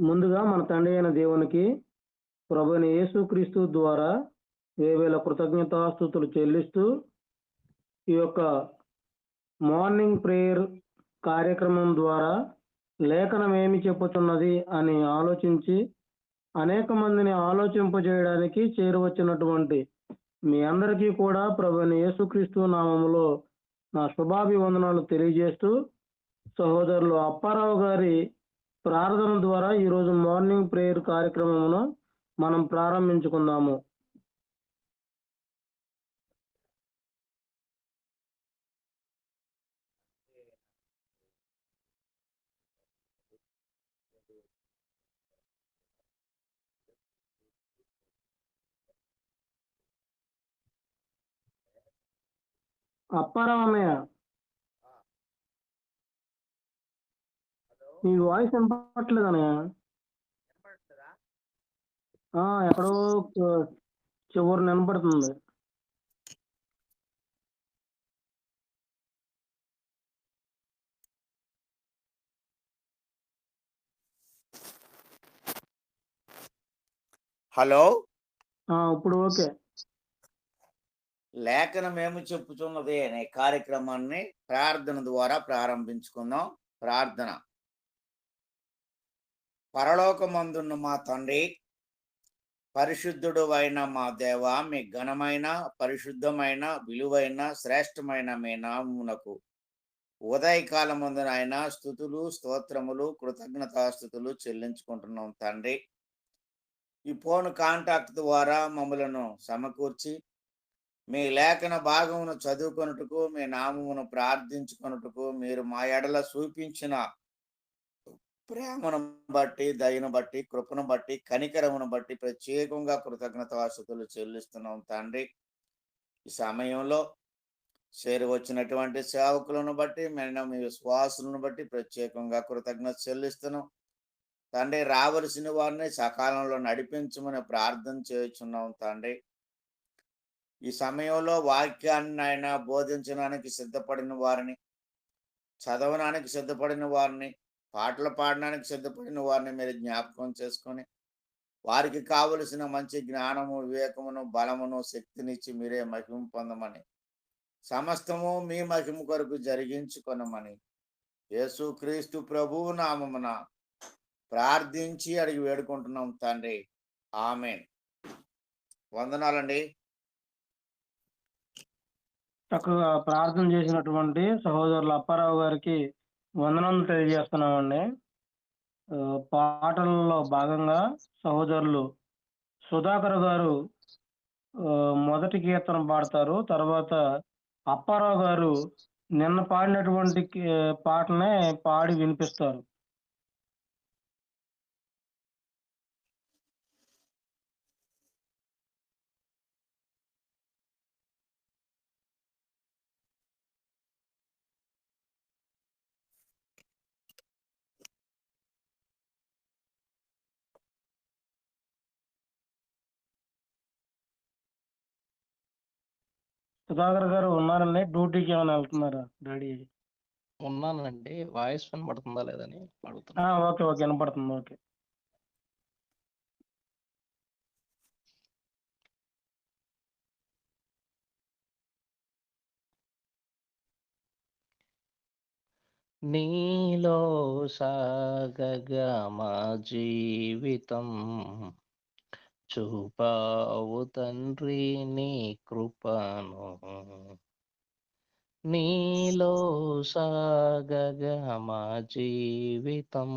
ముందుగా మన తండ్రి అయిన దేవునికి ప్రభువైన యేసుక్రీస్తు ద్వారా వేవేల కృతజ్ఞతాస్తుతులు చెల్లిస్తూ ఈ యొక్క మార్నింగ్ ప్రేయర్ కార్యక్రమం ద్వారా లేఖనం ఏమి చెప్పుతున్నది అని ఆలోచించి అనేక మందిని ఆలోచింపజేయడానికి చేరువచ్చినటువంటి మీ అందరికీ కూడా ప్రభువైన యేసుక్రీస్తు నామములో నా శుభాభివందనాలు తెలియజేస్తూ సహోదరులు అప్పారావు గారి ప్రార్థన ద్వారా ఈరోజు మార్నింగ్ ప్రేయర్ కార్యక్రమమును మనం ప్రారంభించుకుందాము. అప్పారావు అన్నయ్య, మీ వాయిస్ వినపట్లేదు అన్నయ్య. ఎక్కడో చివరి వినపడుతుంది. హలో, ఇప్పుడు ఓకే. లేఖనం ఏమి చెప్పుచున్నది అనే కార్యక్రమాన్ని ప్రార్థన ద్వారా ప్రారంభించుకుందాం. ప్రార్థన. పరలోకమందున్న మా తండ్రి, పరిశుద్ధుడు అయిన మా దేవ, మీ ఘనమైన, పరిశుద్ధమైన, విలువైన, శ్రేష్టమైన మీ నామమునకు ఉదయకాలమందున ఆయన స్తుతులు, స్తోత్రములు, కృతజ్ఞతాస్తుతులు చెల్లించుకుంటున్నాం తండ్రి. ఈ ఫోన్ కాంటాక్ట్ ద్వారా మమ్మలను సమకూర్చి మీ లేఖన భాగమును చదువుకొనుటకు, మీ నామమును ప్రార్థించుకొనుటకు మీరు మా ఎడల చూపించిన ప్రేమను బట్టి, దయను బట్టి, కృపను బట్టి, కనికరమును బట్టి ప్రత్యేకంగా కృతజ్ఞతాస్తుతులు చెల్లిస్తున్నాం తండ్రి. ఈ సమయంలో చేరి వచ్చినటువంటి సేవకులను బట్టి, మేము మీ విశ్వాసులను బట్టి ప్రత్యేకంగా కృతజ్ఞత చెల్లిస్తున్నాం తండ్రి. రావలసిన వారిని సకాలంలో నడిపించమని ప్రార్థన చేయుచున్నాం తండ్రి. ఈ సమయంలో వాక్యాన్ని ఆయన బోధించడానికి సిద్ధపడిన వారిని, చదవడానికి సిద్ధపడిన వారిని, పాటలు పాడడానికి సిద్ధపడిన వారిని మీరు జ్ఞాపకం చేసుకొని వారికి కావలసిన మంచి జ్ఞానము, వివేకమును, బలమును, శక్తినిచ్చి మీరే మహిమ పొందమని, సమస్తము మీ మహిమ కొరకు జరిగించుకొనమని యేసుక్రీస్తు ప్రభువు నామమున ప్రార్థించి అడిగి వేడుకుంటున్నాం తండ్రి. ఆమేన్. వందనాలండి. చక్కగా ప్రార్థన చేసినటువంటి సహోదరులు అప్పారావు గారికి వందనాలు తెలియజేస్తున్నామండి. పాటలలో భాగంగా సహోదరులు సుధాకర్ గారు మొదటి కీర్తన పాడతారు. తర్వాత అప్పారావు గారు నిన్న పాడినటువంటి పాటనే పాడి వినిపిస్తారు. సుధాకర్ గారు ఉన్నారండి? డ్యూటీకి ఏమైనా వెళ్తున్నారా డాడీ? ఉన్నానండి. వాయిస్ వినపడుతుందా లేదని అడుగుతున్నా. ఓకే వినపడుతుంది. ఓకే. నీలో సాగగా మా జీవితం, చూపావు తండ్రి నీ కృపను. నీలో సాగగా మా జీవితం,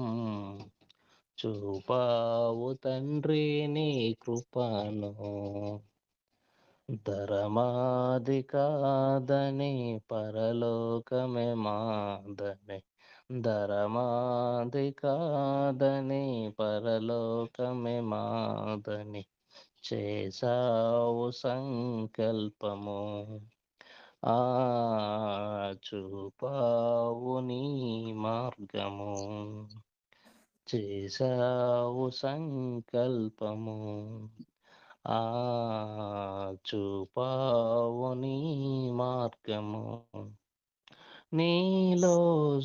చూపావు తండ్రి నీ కృపను. ధరమాది కాదని పరలోకమే మాదని, ధరమాది కాదని పరలోకమే మాదని చేసావు సంకల్పము. చూపావు నీ మార్గము, చేసావు సంకల్పము. చూపావు నీ మార్గము, నీలో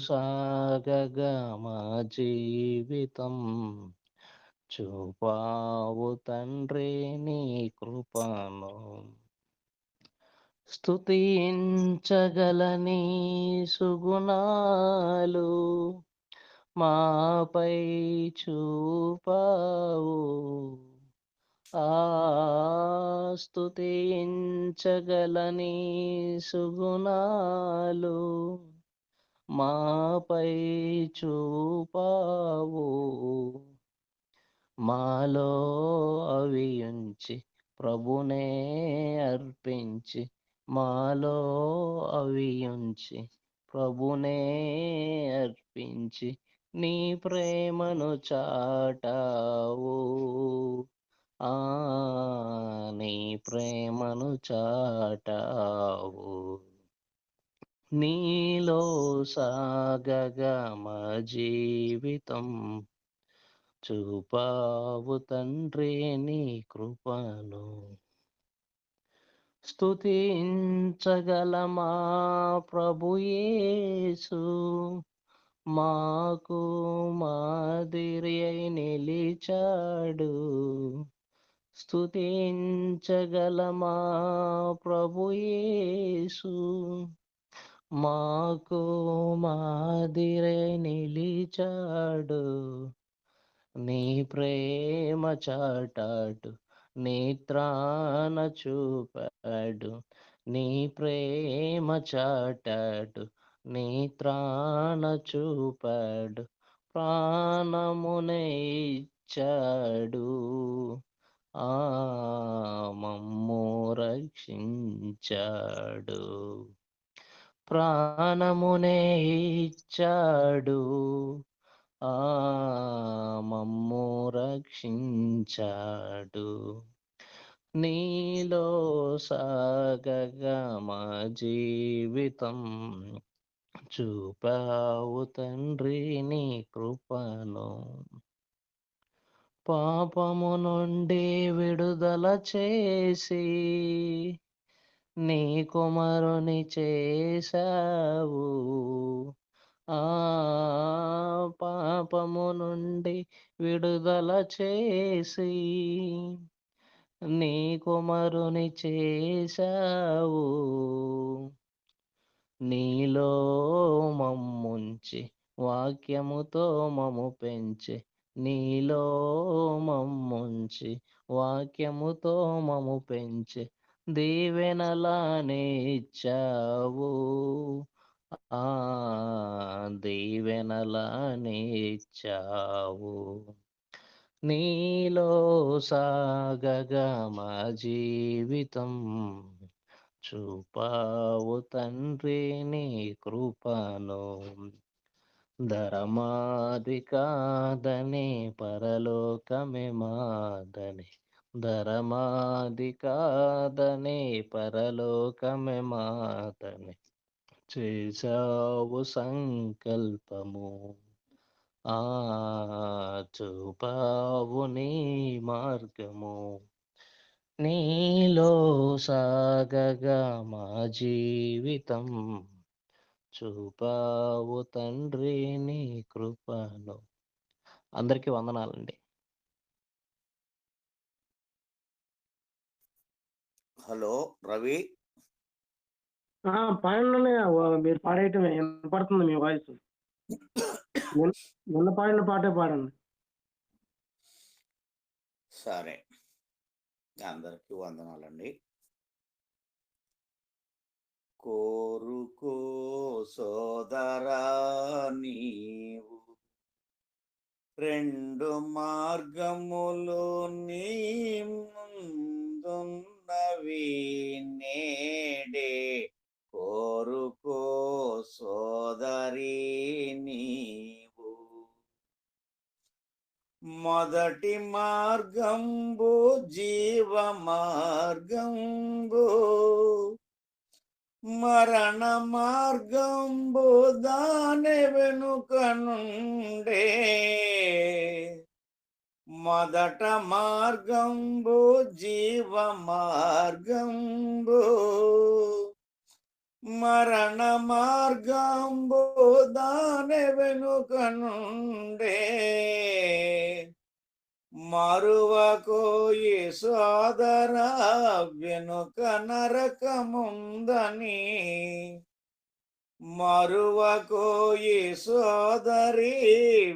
సాగగా మా జీవితం చూపావు తండ్రి నీ కృపను స్తుతించగలని సుగుణాలు మాపై చూపావు స్తుతించగలని సుగుణాలు మాపై చూపావు మాలో అవి ఉంచి ప్రభునే అర్పించి మాలో అవి ఉంచి ప్రభునే అర్పించి నీ ప్రేమను చాటావు నీ ప్రేమను చాటావు నీలో సాగగా మా జీవితం చూపావు తండ్రి నీ కృపను స్తుతించగల మా ప్రభు యేసు మాకు మాదిరి అయి నిలిచాడు స్తుతించగల మా ప్రభు యేసు మాకు మాదిరి నిలిచాడు నీ ప్రేమ చాటాడు నేత్రాన చూపాడు నీ ప్రేమ చాటాడు నేత్రాన చూపాడు ప్రాణమునే ఇచ్చాడు మమ్ము రక్షించాడు ప్రాణమునే ఇచ్చాడు మమ్ము రక్షించాడు నీలో సాగగా మా జీవితం చూపావు తండ్రి నీ కృపను పాపము నుండి విడుదల చేసి నీ కుమారుని చేశావు పాపము నుండి విడుదల చేసి నీ కుమారుని చేశావు నీలో మమ్ముంచి వాక్యముతో మము పెంచి నీలో మమ్ముంచి వాక్యముతో మము పెంచి దీవెనలానే ఇచ్చావు దీవెనలానే ఇచ్చావు నీలో సాగగా మా జీవితం చూపావు తండ్రి నీ కృపను ధరమాది కాదని పరలోకమే మాదని ధరమాది కాదని పరలోకమే మాదని చేశావు సంకల్పము చూపావు నీ మార్గము నీలో సాగగా మా జీవితం చూపావు తండ్రి నీ కృపను అందరికీ వందనాలండి. హలో రవి, పాడండి, మీరు పాడేయటమే వినపడుతుంది మీ వాయిస్. నిన్న పాడిన పాటే పాడండి. సరే, అందరికీ వందనాలండి. కోరుకో సోదరా నీవు రెండు మార్గములు నీ ముందున్నవి నేడే కోరుకో సోదరి నీవు. మొదటి మార్గంబు జీవ మార్గంబు మరణ మార్గంబు దాని వెనుక నుండే. మొదట మార్గంబు జీవ మార్గంబు మరణ మార్గంబు దాని వెనుక నుండే మరువకోయి సోదర వెనుక నరకముందని మరువకోయి సోదరి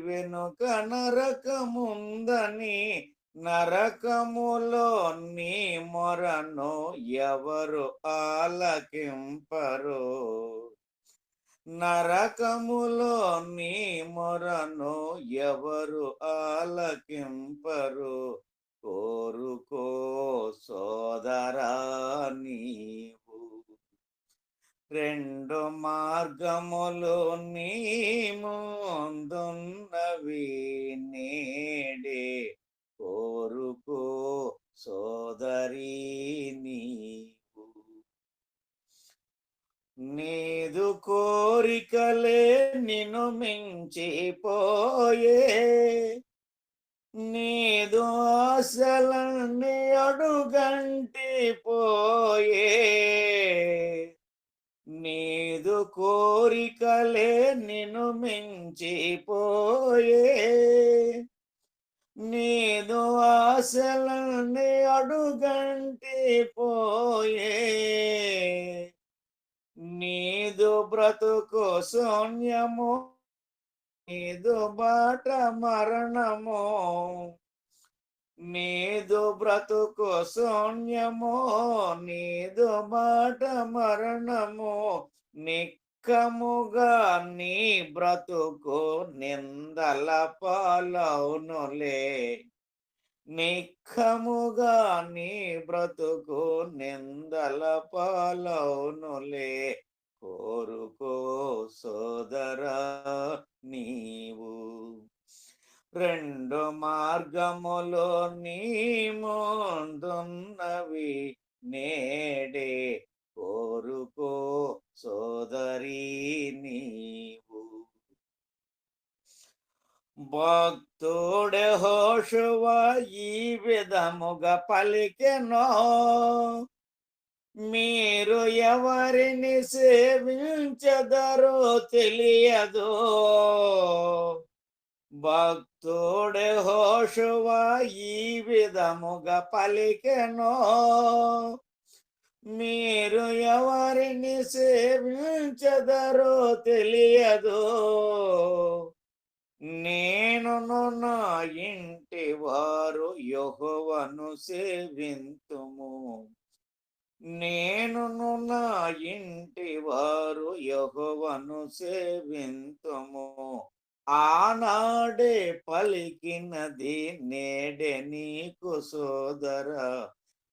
వెనుక నరకముందని నరకములో నీ మొరను ఎవరు ఆలకింపరు నరకములో నీ మొరను ఎవరు ఆలకింపరు కోరుకో సోదరా నీవు రెండు మార్గములు నీ ముందున్నవి నేడే కోరుకో సోదరి నీవు నీదు కోరికలే నిన్ను మించిపోయే నీదు ఆశలన్నీ అడుగంటి పోయే నీదు కోరికలే నిన్ను మించిపోయే నీదు ఆశలన్నీ అడుగంటి పోయే నీదు బ్రతుకు శూన్యము నీదు బాట మరణము నీదు బ్రతుకు శూన్యము నీదు బాట మరణము నిక్కముగా నీ బ్రతుకు నిందల పాలవునులే నిక్కముగా నీ బ్రతుకు నిందల పాలవునులే కోరుకో సోదరా నీవు రెండు మార్గములో నీ ముందున్నవి నేడే కోరుకో సోదరి నీవు భక్తుడే హోషువ ఈ విధముగా పలికెనో మీరు ఎవరిని సేవించదరో తెలియదు భక్తుడే హోషువ ఈ విధముగా పలికెనో మీరు ఎవరిని సేవించదరో తెలియదు నేను నా ఇంటి వారు యెహోవాను సేవింతుము నేను నా ఇంటి వారు యెహోవాను సేవింతుము ఆనాడే పలికినది నేడే నీకు సోదర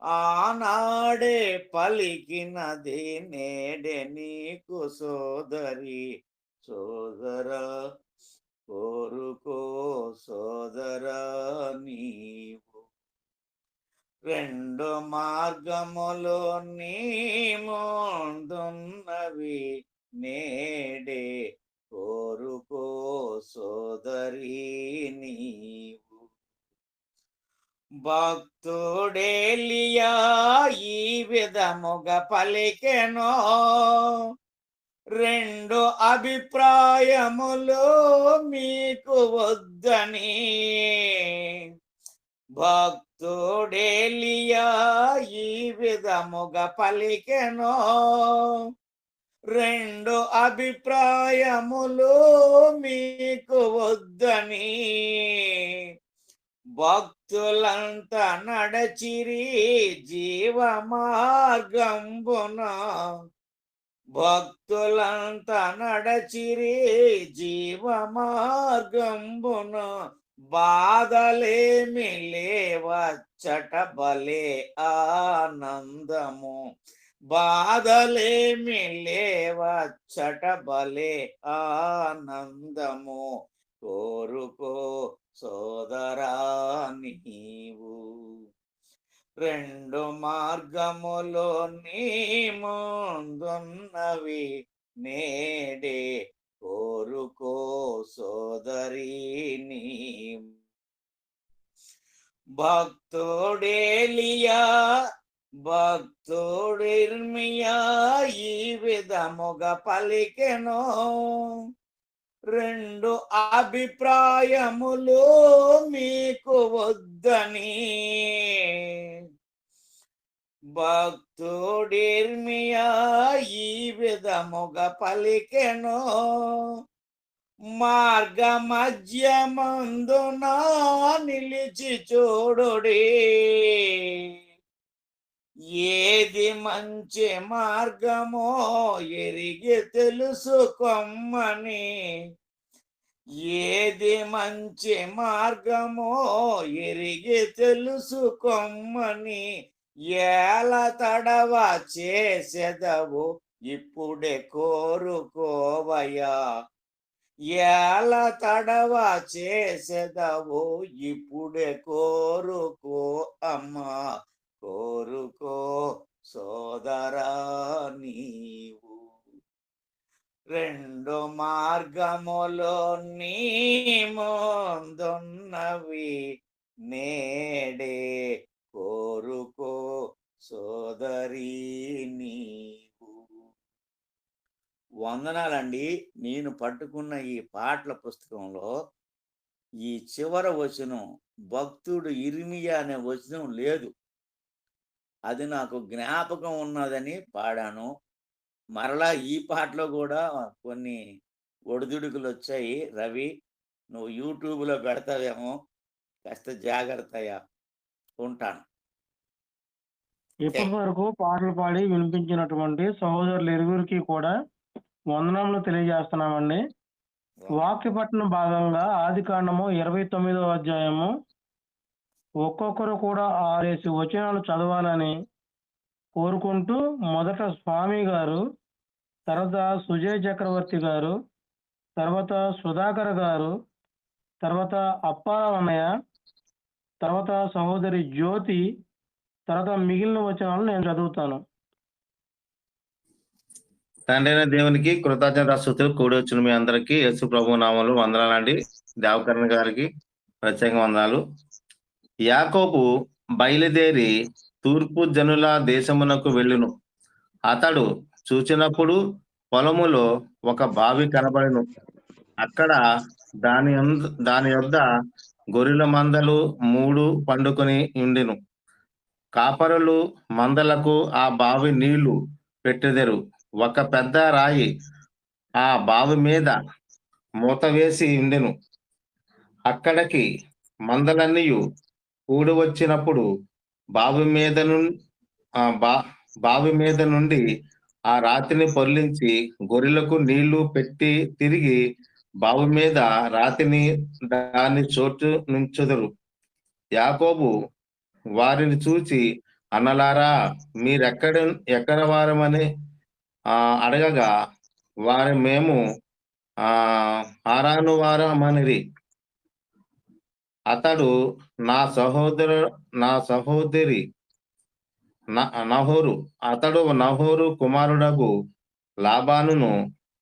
ఆనాడే పలికినది నేడే నీకు సోదరి సోదరా కోరుకో సోదరా నీవు రెండు మార్గములు నీ ముందున్నవి నేడే కోరుకో సోదరి నీవు భక్తుడేలియా ఈ విధముగా పలికెనో రెండు అభిప్రాయములు మీకు వద్దని భక్తుడేలియా ఈ విధముగా పలికెనో రెండు అభిప్రాయములు మీకు వద్దని భక్తులంతా నడచిరి జీవ మార్గంబున భక్తులంతా నడచిరి జీవ మార్గంబున బాధలేమి లేవచ్చట బలే ఆనందము బాధలేమి లేవచ్చట బలే ఆనందము కోరుకో సోదరా నీవు రెండు మార్గములో నీ ముందున్నవి నేడే కోరుకో సోదరి నీవు భక్తుడేలియా భక్తుడు ఇర్మియా ఈ విధముగా పలికెను, రెండు అభిప్రాయములు మీకు వద్దని. భక్తుడు ఇర్మియా ఈ విధముగా పలికెను, మార్గ మధ్యమందున నిలిచి చూడుడి, ఏది మంచి మార్గమో ఎరిగి తెలుసుకొమ్మని. ఏది మంచి మార్గమో ఎరిగి తెలుసుకొమ్మని. ఏల తడవ చేసెదవు ఇప్పుడే కోరుకోవయ్యా, ఏల తడవ చేసెదవు ఇప్పుడే కోరుకో అమ్మా, కోరుకో సోదరా నీవు. రెండు మార్గములో నీ ముందున్నవి నేడే కోరుకో సోదరి నీవు. వందనాలండి. నేను పట్టుకున్న ఈ పాటల పుస్తకంలో ఈ చివర వచనం, భక్తుడు ఇర్మియా అనే వచనం లేదు. అది నాకు జ్ఞాపకం ఉన్నదని పాడాను. మరలా ఈ పాటలో కూడా కొన్ని ఒడిదుడుకులు వచ్చాయి. రవి, నువ్వు యూట్యూబ్లో పెడతావేమో, కాస్త జాగ్రత్తగా ఉంటాను. ఇప్పటి వరకు పాటలు పాడి వినిపించినటువంటి సహోదరులు ఇరువురికి కూడా వందనములు తెలియజేస్తున్నామండి. వాక్యపట్న భాగంగా ఆదికాండము 29వ అధ్యాయము ఒక్కొక్కరు కూడా 6 వచనాలు చదవాలని కోరుకుంటూ, మొదట స్వామి గారు, తర్వాత సుజయ్ చక్రవర్తి గారు, తర్వాత సుధాకర్ గారు, తర్వాత అప్పారావు అన్నయ్య, తర్వాత సహోదరి జ్యోతి, తర్వాత మిగిలిన వచనాలు నేను చదువుతాను. తండ్రి అయిన దేవునికి కృతజ్ఞతాస్తుతులు కూడి వచ్చిన మీ అందరికీ యేసు ప్రభు నామములో వందనాలండి. దేవకరణ్ గారికి ప్రత్యేక వందనాలు. యాకోబు బయలుదేరి తూర్పు జనుల దేశమునకు వెళ్ళును. అతడు చూచినప్పుడు పొలములో ఒక బావి కనబడెను. అక్కడ దాని యొద్ద గొర్రెల మందలు 3 పండుకొని ఉండెను. కాపరులు మందలకు ఆ బావి నీళ్లు పెట్టెదరు. ఒక పెద్ద రాయి ఆ బావి మీద మూత వేసి ఉండెను. అక్కడికి మందలన్నీ కూడి వచ్చినప్పుడు బావి మీద నుండి ఆ రాతిని పొర్లించి గొర్రెలకు నీళ్లు పెట్టి తిరిగి బావి మీద రాతిని దాని చోటు నుంచెదరు. యాకోబు వారిని చూచి, అన్నలారా, ఎక్కడ వారమని అడగగా, వారు మేము హారాను వారమనిరి. అతడు నా సహోదరి నహోరు, అతడు నహోరు కుమారుడగు లాబానును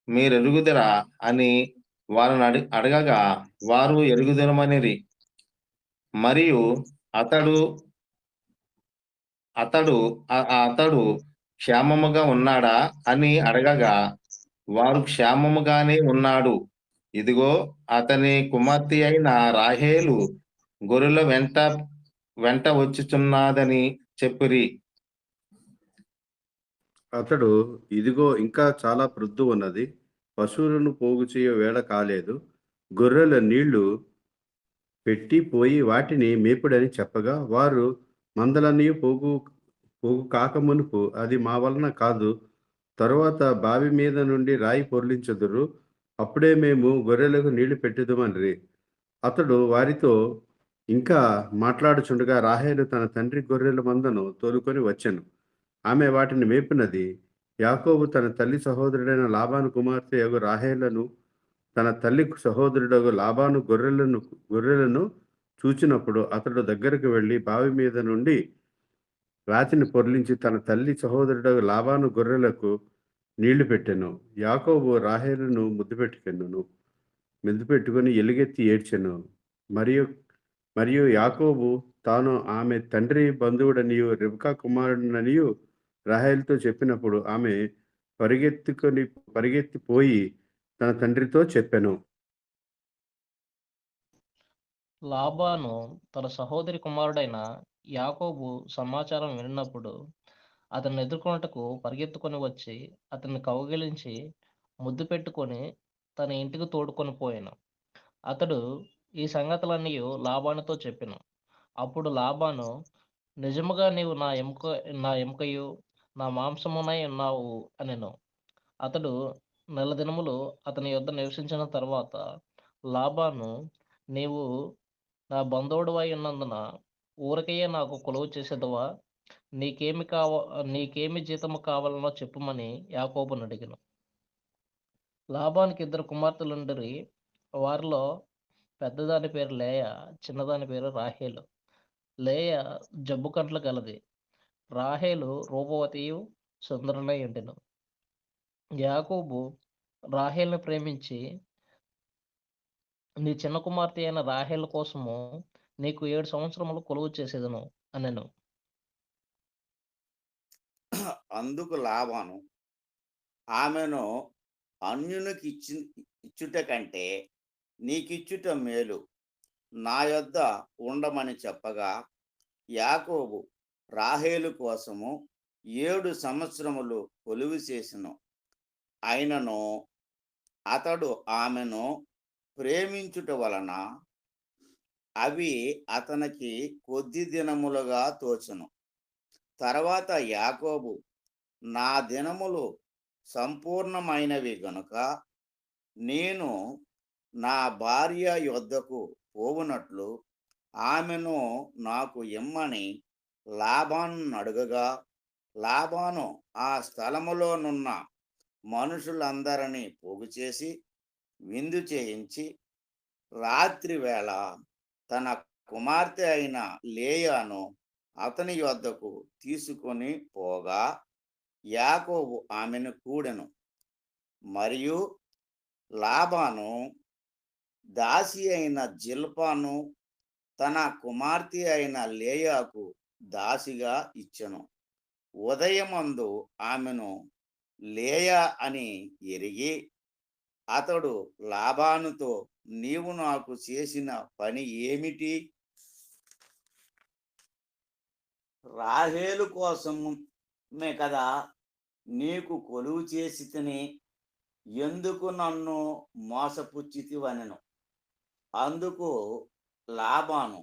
మీరెరుగుదరా అని వారిని అడగగా, వారు ఎరుగుదరమనిరి. మరియు అతడు క్షేమముగా ఉన్నాడా అని అడగగా, వారు క్షేమముగానే ఉన్నాడు, ఇదిగో అతని కుమార్తె అయిన రాహేలు గొర్రెల వెంట వచ్చుచున్నదని చెప్పిరి. అతడు, ఇదిగో ఇంకా చాలా ప్రొద్దు ఉన్నది, పశువులను పోగు చేయ వేళ కాలేదు, గొర్రెల నీళ్లు పెట్టి పోయి వాటిని మేపుడని చెప్పగా, వారు మందలన్నీ పోగు కాకమునుపు అది మా వలన కాదు, తరువాత బావి మీద నుండి రాయి పొర్లించెదరు, అప్పుడే మేము గొర్రెలకు నీళ్లు పెట్టెదమనిరి. అతడు వారితో ఇంకా మాట్లాడుచుండగా రాహేలు తన తండ్రి గొర్రెల మందను తోలుకొని వచ్చెను. ఆమె వాటిని మేపినది. యాకోబు తన తల్లి సహోదరుడైన లాబాను కుమార్తె యగు రాహేలను, తన తల్లి సహోదరుడగు లాబాను గొర్రెలను చూచినప్పుడు అతడు దగ్గరకు వెళ్ళి బావి మీద నుండి రాతిని పొర్లించి తన తల్లి సహోదరుడగు లాబాను గొర్రెలకు నీళ్లు పెట్టెను. యాకోబు రాహేలును ముద్దు పెట్టుకొని ఎలుగెత్తి ఏడ్చెను. మరియు యాకోబు తాను ఆమె తండ్రి బంధువుడనియు రిబ్కా కుమారుడనియు రాహేలుతో చెప్పినప్పుడు ఆమె పరిగెత్తిపోయి తన తండ్రితో చెప్పెను. లాబాను తన సహోదరి కుమారుడైన యాకోబు సమాచారం విన్నప్పుడు అతన్ని ఎదుర్కొనుటకు పరిగెత్తుకొని వచ్చి అతన్ని కౌగిలించి ముద్దు పెట్టుకొని తన ఇంటికి తోడుకొని పోయాను. అతడు ఈ సంగతులన్నీ లాబానుతో చెప్పెను. అప్పుడు లాబాను, నిజముగా నీవు నా ఎముకయు నా మాంసమునై ఉన్నావు అనెను. అతడు నెల దినములు అతని యొద్ద నివసించిన తర్వాత లాబాను, నీవు నా బంధువుడవై ఉన్నందున ఊరకయే నాకు కొలువు చేసేదవా? నీకేమి జీతము కావాలనో చెప్పుమని యాకోబును అడిగెను. లాబానికి 2 కుమార్తెలుండిరి. వారిలో పెద్దదాని పేరు లేయా, చిన్నదాని పేరు రాహేలు. లేయ జబ్బు కండ్లు గలది. రాహేలు రూపవతియు సుందరులై ఉండెను. యాకోబు రాహేలును ప్రేమించి, నీ చిన్న కుమార్తె అయిన రాహేలు కోసము నీకు 7 సంవత్సరములు కొలువు చేసేదను అనెను. అందుకు లాబాను, ఆమెను అన్యునికి ఇచ్చుట కంటే నీకిచ్చుట మేలు, నా యొద్ద ఉండమని చెప్పగా, యాకోబు రాహేలు కోసము 7 సంవత్సరములు కొలువు చేసెను. అయినను అతడు ఆమెను ప్రేమించుట వలన అవి అతనికి కొద్ది దినములుగా తోచెను. తర్వాత యాకోబు, నా దినములు సంపూర్ణమైనవి గనుక నేను నా భార్య యొద్దకు పోవునట్లు ఆమెను నాకు ఇమ్మని లాబాను అడుగగా, లాబాను ఆ స్థలములోనున్న మనుషులందరినీ పోగు చేసి విందు చేయించి రాత్రి వేళ తన కుమార్తె అయిన లేయాను అతని యొద్దకు తీసుకొని పోగా, యాకోబు ఆమెను కూడెను. మరియు లాబాను దాసి అయిన జిల్పాను తన కుమార్తె అయిన లేయాకు దాసిగా ఇచ్చెను. ఉదయమందు ఆమెను లేయా అని ఎరిగి అతడు లాబానుతో, నీవు నాకు చేసిన పని ఏమిటి? రాహేలు కోసమే కదా నీకు కొలువు చేసి తిని, ఎందుకు నన్ను మోసపుచ్చితివనెను. అందుకు లాబాను,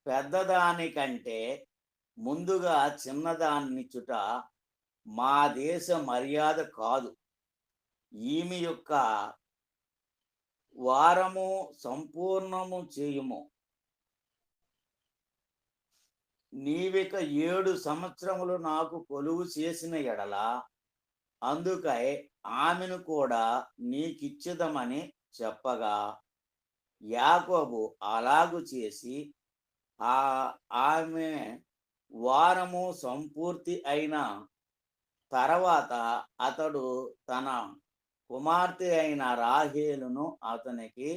పెద్దదానికంటే ముందుగా చిన్నదాన్నిచ్చుట మా దేశ మర్యాద కాదు. ఈమె యొక్క వారము సంపూర్ణము చేయుము. నీవిక 7 సంవత్సరములు నాకు కొలువు చేసిన ఎడల అందుకై ఆమెను కూడా నీకిచ్చుదమని చెప్పగా, యాకోబు అలాగు చేసి ఆమె వారము సంపూర్తి అయిన తర్వాత అతడు తన కుమార్తె అయిన రాహేలును అతనికి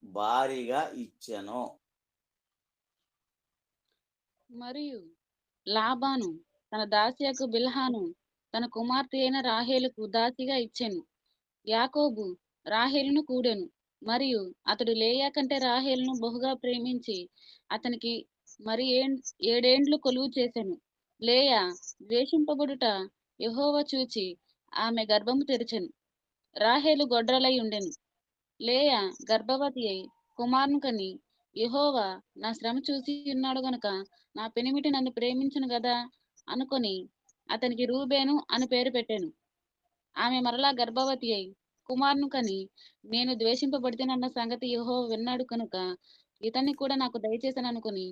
భారీగా ఇచ్చెను. మరియు లాబాను తన దాసియకు బిల్హాను తన కుమార్తె అయిన రాహేలుకు దాసిగా ఇచ్చెను. యాకోబు రాహేలును కూడెను. మరియు అతడు లేయా కంటే రాహేలును బహుగా ప్రేమించి అతనికి మరి 7 ఏండ్లు కొలువు చేసెను. లేయా ద్వేషింపబడుట యెహోవా చూచి ఆమె గర్భము తెరిచెను. రాహేలు గొడ్రలై ఉండెను. లేయా గర్భవతి అయి కుమారుని కని, యెహోవా నా శ్రమ చూసి ఉన్నాడు గనుక నా పెనిమిటి నన్ను ప్రేమించును గదా అనుకొని అతనికి రూబేను అని పేరు పెట్టెను. ఆమె మరలా గర్భవతి అయి కుమారుని కని, నేను ద్వేషింపబడితేనన్న సంగతి యెహోవా విన్నాడు కనుక ఇతన్ని కూడా నాకు దయచేసను అనుకుని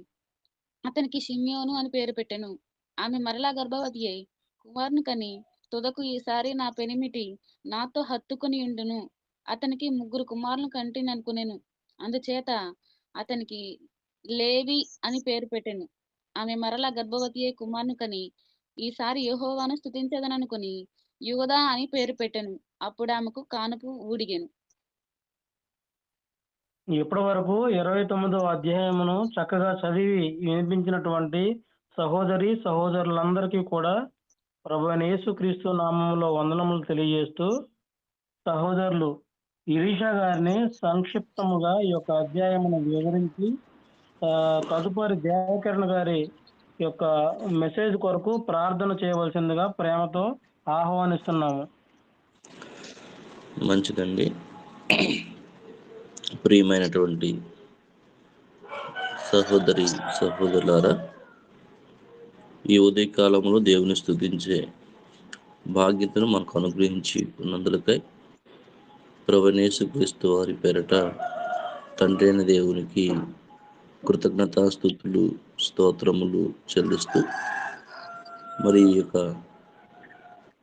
అతనికి షిమ్యోను అని పేరు పెట్టెను. ఆమె మరలా గర్భవతి అయి కుమారుని కని, తుదకు ఈసారి నా పెనిమిటి నాతో హత్తుకుని ఉండును, అతనికి 3 కుమారులను కంటిననుకునేను. అందుచేత అతనికి లేవి అని పేరు పెట్టెను. ఆమె మరలా గర్భవతి అయి కుమారుని కని, ఈసారి యెహోవాను స్తుతించదననుకుని యూదా అని పేరు పెట్టెను. అప్పుడు ఆమెకు కానుపు ఊడిగెను. 3 సంవత్సరములు 3 నెలలు 3 రోజులు 3 దినములు 3 రాత్రులు 3 పగలు 3 రాత్రులు 3 పగలు 3 నెలలు 3 సంవత్సరములు 3 సంవత్సరములు 3 నెలలు 3 ఇప్పటి వరకు 29వ అధ్యాయమును చక్కగా చదివి వినిపించినటువంటి సహోదరులందరికీ కూడా ప్రభువైన యేసుక్రీస్తు నామములో వందనములు తెలియజేస్తూ, సహోదరులు ఇరీషా గారిని సంక్షిప్తముగా ఈ యొక్క అధ్యాయమును వివరించి తదుపరి దేవకరణ గారి యొక్క మెసేజ్ కొరకు ప్రార్థన చేయవలసిందిగా ప్రేమతో ఆహ్వానిస్తున్నాము. మంచిదండి. ప్రియమైనటువంటి సహోదరులారా, ఈ ఉదయకాలంలో దేవుని స్తుతించే భాగ్యతను మనకు అనుగ్రహించి ఉన్నందులకై ప్రభువైన యేసుక్రీస్తు వారి పేరట తండ్రి అయిన దేవునికి కృతజ్ఞతాస్తుతులు, స్తోత్రములు చెల్లిస్తూ, మరి ఈ యొక్క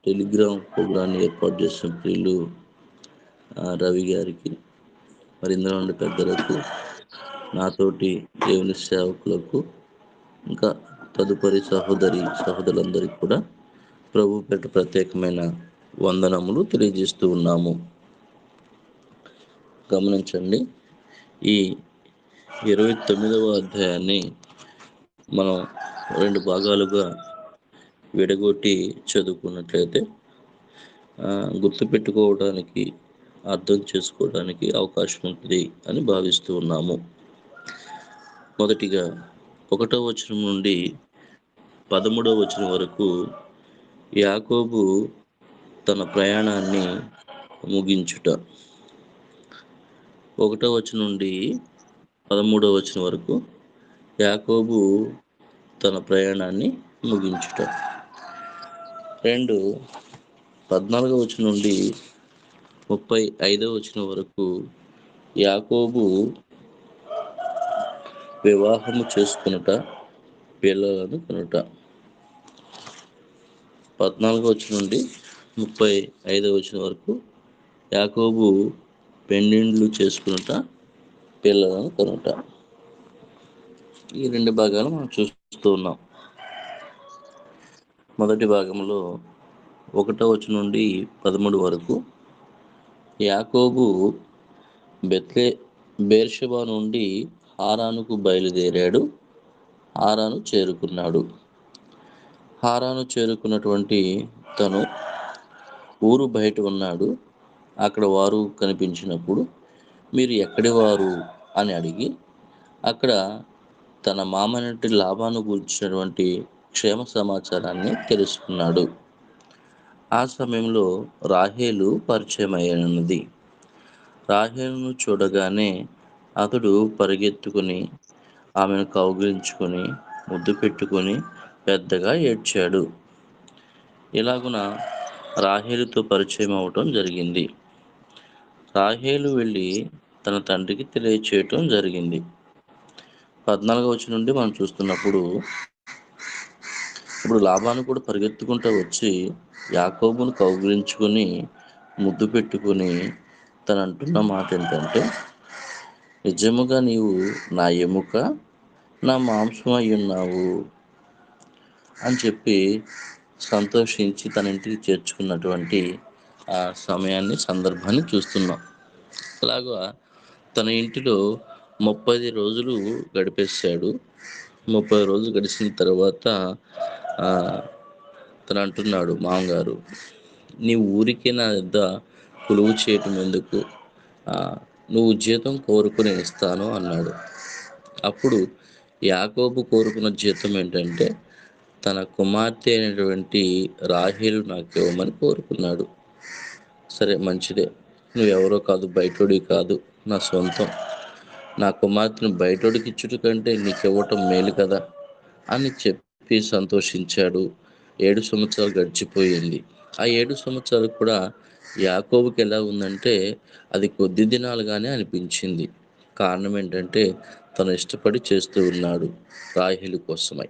టెలిగ్రామ్ ప్రోగ్రాన్ని ఏర్పాటు చేసిన ప్రియులు రవి గారికి, మరి ఇందులో ఉండే పెద్దలకు, నాతోటి దేవుని సేవకులకు, ఇంకా తదుపరి సహోదరులందరికీ కూడా ప్రభు పేట ప్రత్యేకమైన వందనములు తెలియజేస్తూ ఉన్నాము. గమనించండి, ఈ 29వ అధ్యాయాన్ని మనం 2 భాగాలుగా విడగొట్టి చదువుకున్నట్లయితే గుర్తుపెట్టుకోవడానికి, అర్థం చేసుకోవడానికి అవకాశం ఉంటుంది అని భావిస్తూ ఉన్నాము. మొదటిగా 1వ వచనం నుండి 13వ వచనం వరకు యాకోబు తన ప్రయాణాన్ని ముగించుట. 1వ వచనం నుండి 13వ వచనం వరకు యాకోబు తన ప్రయాణాన్ని ముగించుట. 14వ వచనం నుండి 35వ వచనం వరకు యాకోబు వివాహము చేసుకునుట, పిల్లలను కనుట. 14వ వచనం నుండి 35వ వచనం వరకు యాకోబు పెండిండ్లు చేసుకునుట, పిల్లలను కనుట. ఈ 2 భాగాలు మనం చూస్తూ ఉన్నాం. మొదటి భాగంలో 1వ వచనం నుండి 13 వరకు యాకోబు బెర్షెబా నుండి హారానుకు బయలుదేరాడు, హారాను చేరుకున్నాడు. హారాను చేరుకున్నటువంటి తను ఊరు బయట ఉన్నాడు. అక్కడ వారు కనిపించినప్పుడు మీరు ఎక్కడి వారు అని అడిగి అక్కడ తన మామనటి లాభాను గురించినటువంటి క్షేమ సమాచారాన్ని తెలుసుకున్నాడు. ఆ సమయంలో రాహేలు పరిచయం అయ్యనున్నది. రాహేలును చూడగానే అతడు పరిగెత్తుకుని ఆమెను కౌగిలించుకొని ముద్దు పెట్టుకొని పెద్దగా ఏడ్చాడు. ఇలాగున రాహేలుతో పరిచయం అవటం జరిగింది. రాహేలు వెళ్ళి తన తండ్రికి తెలియచేయటం జరిగింది. 14వ వచనం నుండి మనం చూస్తున్నప్పుడు ఇప్పుడు లాబాను కూడా పరిగెత్తుకుంటూ వచ్చి యాకోబును కౌగిలించుకొని ముద్దు పెట్టుకొని తను అంటున్న మాట ఏంటంటే, నిజముగా నీవు నా ఎముక, నా మాంసం అయి ఉన్నావు అని చెప్పి సంతోషించి తన ఇంటికి చేర్చుకున్నటువంటి ఆ సందర్భాన్ని చూస్తున్నాం. అలాగా తన ఇంటిలో 30 రోజులు గడిపేశాడు. 30 రోజులు గడిచిన తర్వాత తను అంటున్నాడు, మామగారు నీ ఊరికే నా వద్ద కొలువు చేయటం ఎందుకు, నువ్వు జీతం కోరుకు నేను ఇస్తాను అన్నాడు. అప్పుడు యాకోబు కోరుకున్న జీతం ఏంటంటే తన కుమార్తె అయినటువంటి రాహేలు నాకు ఇవ్వమని కోరుకున్నాడు. సరే, మంచిదే, నువ్వెవరో కాదు, బయటోడి కాదు, నా సొంతం, నా కుమార్తెను బయటోడికి ఇచ్చుట కంటే నీకు ఇవ్వటం మేలు కదా అని చెప్పి సంతోషించాడు. 7 సంవత్సరాలు గడిచిపోయింది. ఆ 7 సంవత్సరాలు కూడా యాకోబుకి ఎలా ఉందంటే అది కొద్ది దినాలుగానే అనిపించింది. కారణం ఏంటంటే తను ఇష్టపడి చేస్తూ ఉన్నాడు రాహేలు కోసమై.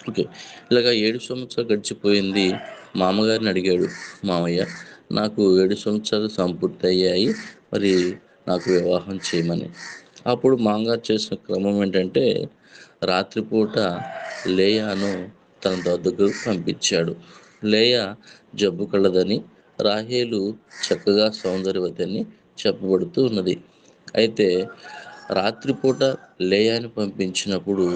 ఓకే, ఇలాగా 7 సంవత్సరాలు గడిచిపోయింది. మామగారిని అడిగాడు, మామయ్య నాకు 7 సంవత్సరాలు సంపూర్తి అయ్యాయి, మరి నాకు వివాహం చేయమని. అప్పుడు మామగారు చేసిన క్రమం ఏంటంటే రాత్రిపూట లేయాను తన దగ్గరకు పంపించాడు. లేయా జబ్బు కలదని, రాహేలు చక్కగా సౌందర్యవతి అని చెప్పబడుతూ ఉన్నది. అయితే రాత్రిపూట లేయాని పంపించినప్పుడు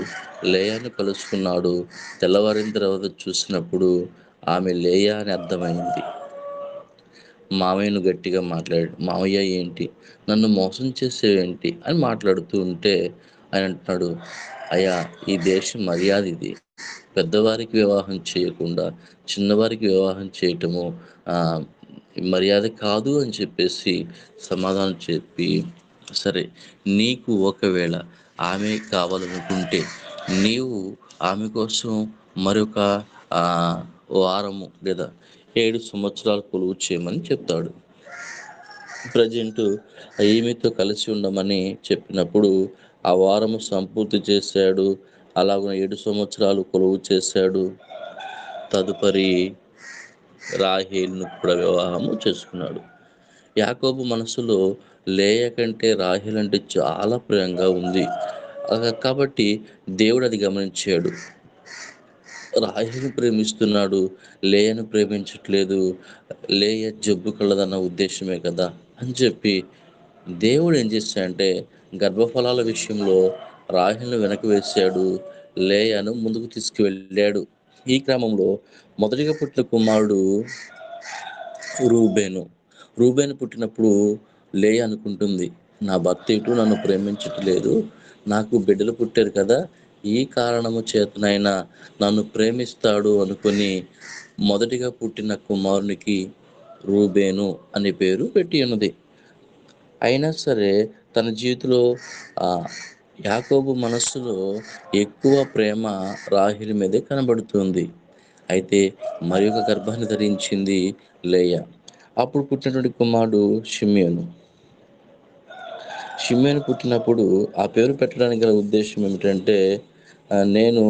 లేయాని కలుసుకున్నాడు. తెల్లవారిన తర్వాత చూసినప్పుడు ఆమె లేయా అని అర్థమైంది. మామయ్యను గట్టిగా మాట్లాడాడు. మామయ్య ఏంటి, నన్ను మోసం చేసేవేంటి అని మాట్లాడుతూ ఉంటే ఆయన అంటున్నాడు, అయ్యా ఈ దేశం మర్యాద ఇది. పెద్దవారికి వివాహం చేయకుండా చిన్నవారికి వివాహం చేయటము మర్యాద కాదు అని చెప్పేసి సమాధానం చెప్పి, సరే నీకు ఒకవేళ ఆమె కావాలనుకుంటే నీవు ఆమె కోసం మరొక వారము లేదా 7 సంవత్సరాలు కొలువు చేయమని చెప్తాడు. ప్రజెంట్ ఈమెతో కలిసి ఉండమని చెప్పినప్పుడు ఆ వారము సంపూర్తి చేశాడు. అలాగే 7 సంవత్సరాలు కొలువు చేశాడు. తదుపరి రాహేలును కూడా వివాహము చేసుకున్నాడు. యాకోబు మనసులో లేయ కంటే రాహేల్ అంటే చాలా ప్రియంగా ఉంది. కాబట్టి దేవుడు అది గమనించాడు. రాహేలును ప్రేమిస్తున్నాడు, లేయను ప్రేమించట్లేదు. లేయ జబ్బు కలదన్న ఉద్దేశమే కదా అని చెప్పి దేవుడు ఏం చేశాడంటే గర్భఫలాల విషయంలో రాహేలును వెనక్కి వేశాడు, లేయను ముందుకు తీసుకువెళ్ళాడు. ఈ క్రమంలో మొదటిగా పుట్టిన కుమారుడు రూబేను పుట్టినప్పుడు లేయ అనుకుంటుంది, నా భర్త ఇటు నన్ను ప్రేమించట్లేదు, నాకు బిడ్డలు పుట్టారు కదా, ఈ కారణము చేతనైనా నన్ను ప్రేమిస్తాడు అనుకుని మొదటిగా పుట్టిన కుమారునికి రూబేను అనే పేరు పెట్టి ఉన్నది. అయినా సరే తన జీవితంలో యాకోబు మనస్సులో ఎక్కువ ప్రేమ రాహేలు మీదే కనబడుతుంది. అయితే మరి ఒక గర్భాన్ని ధరించింది లేయ. అప్పుడు పుట్టినటువంటి కుమారుడు షిమ్యోను పుట్టినప్పుడు ఆ పేరు పెట్టడానికి గల ఉద్దేశం ఏమిటంటే, నేను